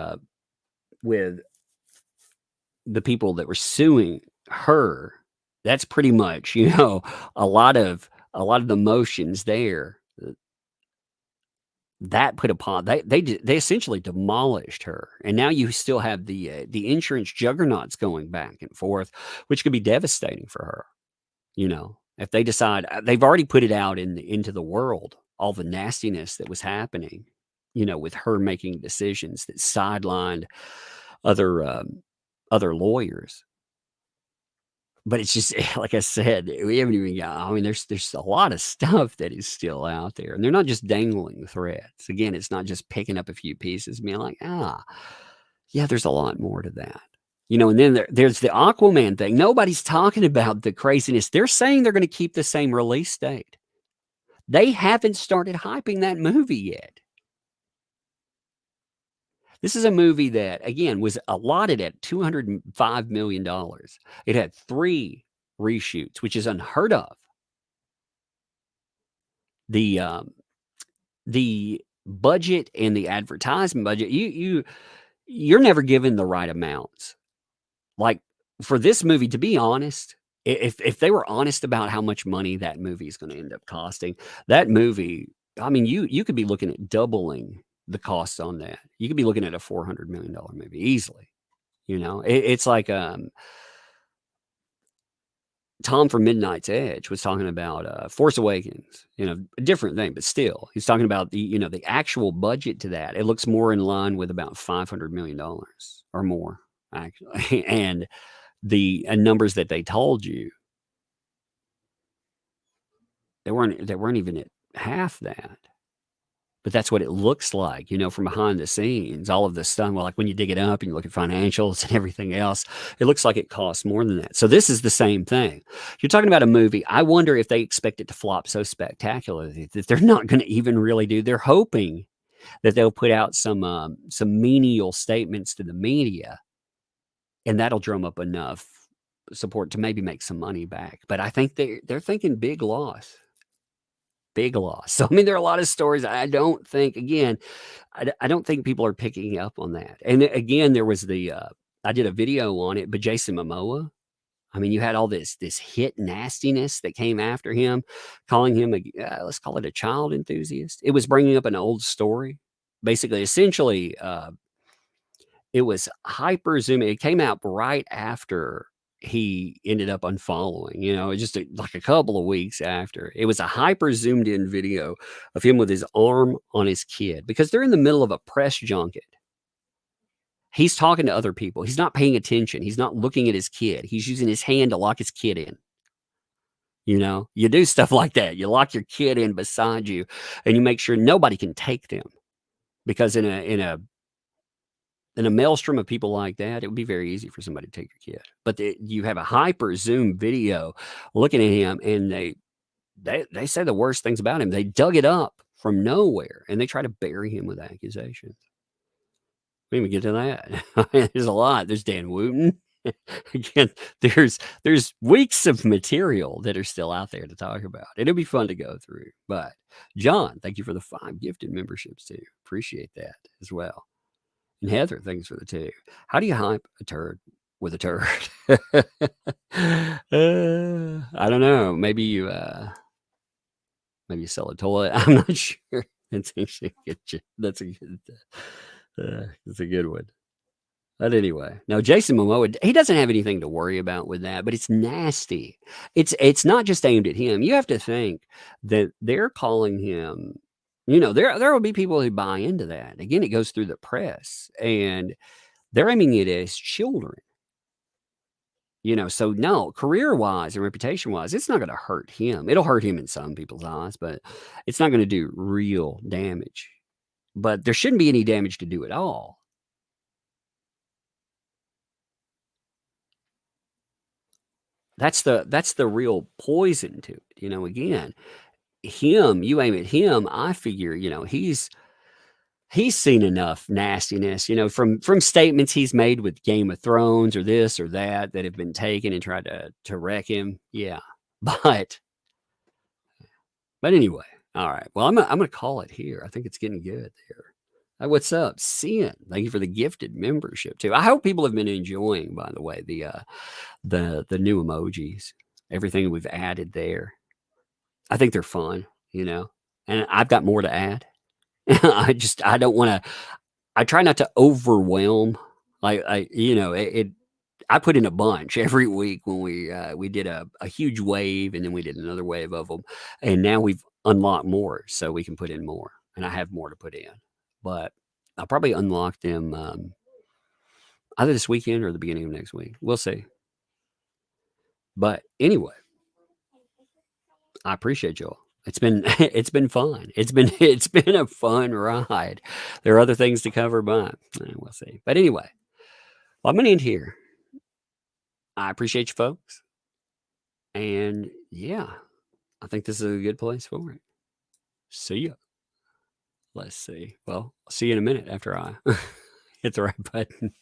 the people that were suing her, that's pretty much, a lot of the motions there that put upon, they essentially demolished her. And now you still have the insurance juggernauts going back and forth, which could be devastating for her. If they decide, they've already put it out into the world, all the nastiness that was happening with her making decisions that sidelined other other lawyers. But it's just like I said, we haven't even got. I mean, there's a lot of stuff that is still out there, and they're not just dangling threads. Again, it's not just picking up a few pieces, and being like, yeah, there's a lot more to that. And then there's the Aquaman thing. Nobody's talking about the craziness. They're saying they're going to keep the same release date. They haven't started hyping that movie yet. This is a movie that, again, was allotted at $205 million. It had 3 reshoots, which is unheard of. The budget and the advertisement budget, you're never given the right amounts. Like, for this movie, to be honest, if they were honest about how much money that movie is going to end up costing, that movie, I mean, you could be looking at doubling the costs on that. You could be looking at a $400 million movie easily. It's like Tom from Midnight's Edge was talking about Force Awakens, a different thing, but still, he's talking about the actual budget to that. It looks more in line with about $500 million or more, actually. And the numbers that they told you, they weren't even at half that. But that's what it looks like, from behind the scenes, all of this stuff. Well, like when you dig it up and you look at financials and everything else, it looks like it costs more than that. So this is the same thing. You're talking about a movie. I wonder if they expect it to flop so spectacularly that they're not going to even really do. They're hoping that they'll put out some menial statements to the media, and that'll drum up enough support to maybe make some money back. But I think they're thinking big loss. Big loss. So, I mean, there are a lot of stories. I don't think, again, I don't think people are picking up on that. And again, there was I did a video on it, but Jason Momoa, I mean, you had all this hit nastiness that came after him, calling him let's call it a child enthusiast. It was bringing up an old story. Basically, essentially, it was hyper zooming. It came out right after he ended up unfollowing, just like a couple of weeks after. It was a hyper zoomed in video of him with his arm on his kid because they're in the middle of a press junket. He's talking to other people. He's not paying attention. He's not looking at his kid. He's using his hand to lock his kid in. You do stuff like that. You lock your kid in beside you and you make sure nobody can take them, because in a maelstrom of people like that, it would be very easy for somebody to take your kid. But you have a hyper zoom video looking at him, and they say the worst things about him. They dug it up from nowhere, and they try to bury him with accusations. We didn't even get to that. There's a lot. There's Dan Wooten. Again, there's weeks of material that are still out there to talk about. It'll be fun to go through. But John, thank you for the 5 gifted memberships too. Appreciate that as well. And Heather, thanks for the 2. How do you hype a turd with a turd? I don't know. Maybe you sell a toilet. I'm not sure. That's actually a good. That's a good one. But anyway, no, Jason Momoa, he doesn't have anything to worry about with that, but it's nasty. It's not just aimed at him. You have to think that they're calling him. There will be people who buy into that. Again, it goes through the press, and they're aiming it as children. So no, career-wise and reputation-wise, it's not going to hurt him. It'll hurt him in some people's eyes, but it's not going to do real damage. But there shouldn't be any damage to do at all. That's the real poison to it. Again, you aim at him, I figure, he's seen enough nastiness, from statements he's made with Game of Thrones or this or that have been taken and tried to wreck him. Yeah. But anyway, all right. Well, I'm going to call it here. I think it's getting good there. What's up, Sin? Thank you for the gifted membership too. I hope people have been enjoying, by the way, the new emojis, everything we've added there. I think they're fun, and I've got more to add. I don't want to. I try not to overwhelm. I put in a bunch every week when we did a huge wave, and then we did another wave of them, and now we've unlocked more, so we can put in more, and I have more to put in. but I'll probably unlock them either this weekend or the beginning of next week. We'll see. But anyway, I appreciate y'all. It's been fun. It's been a fun ride. There are other things to cover, but we'll see. But anyway, I'm gonna end here. I appreciate you folks. And yeah, I think this is a good place for it. See ya. Let's see. Well, I'll see you in a minute after I hit the right button.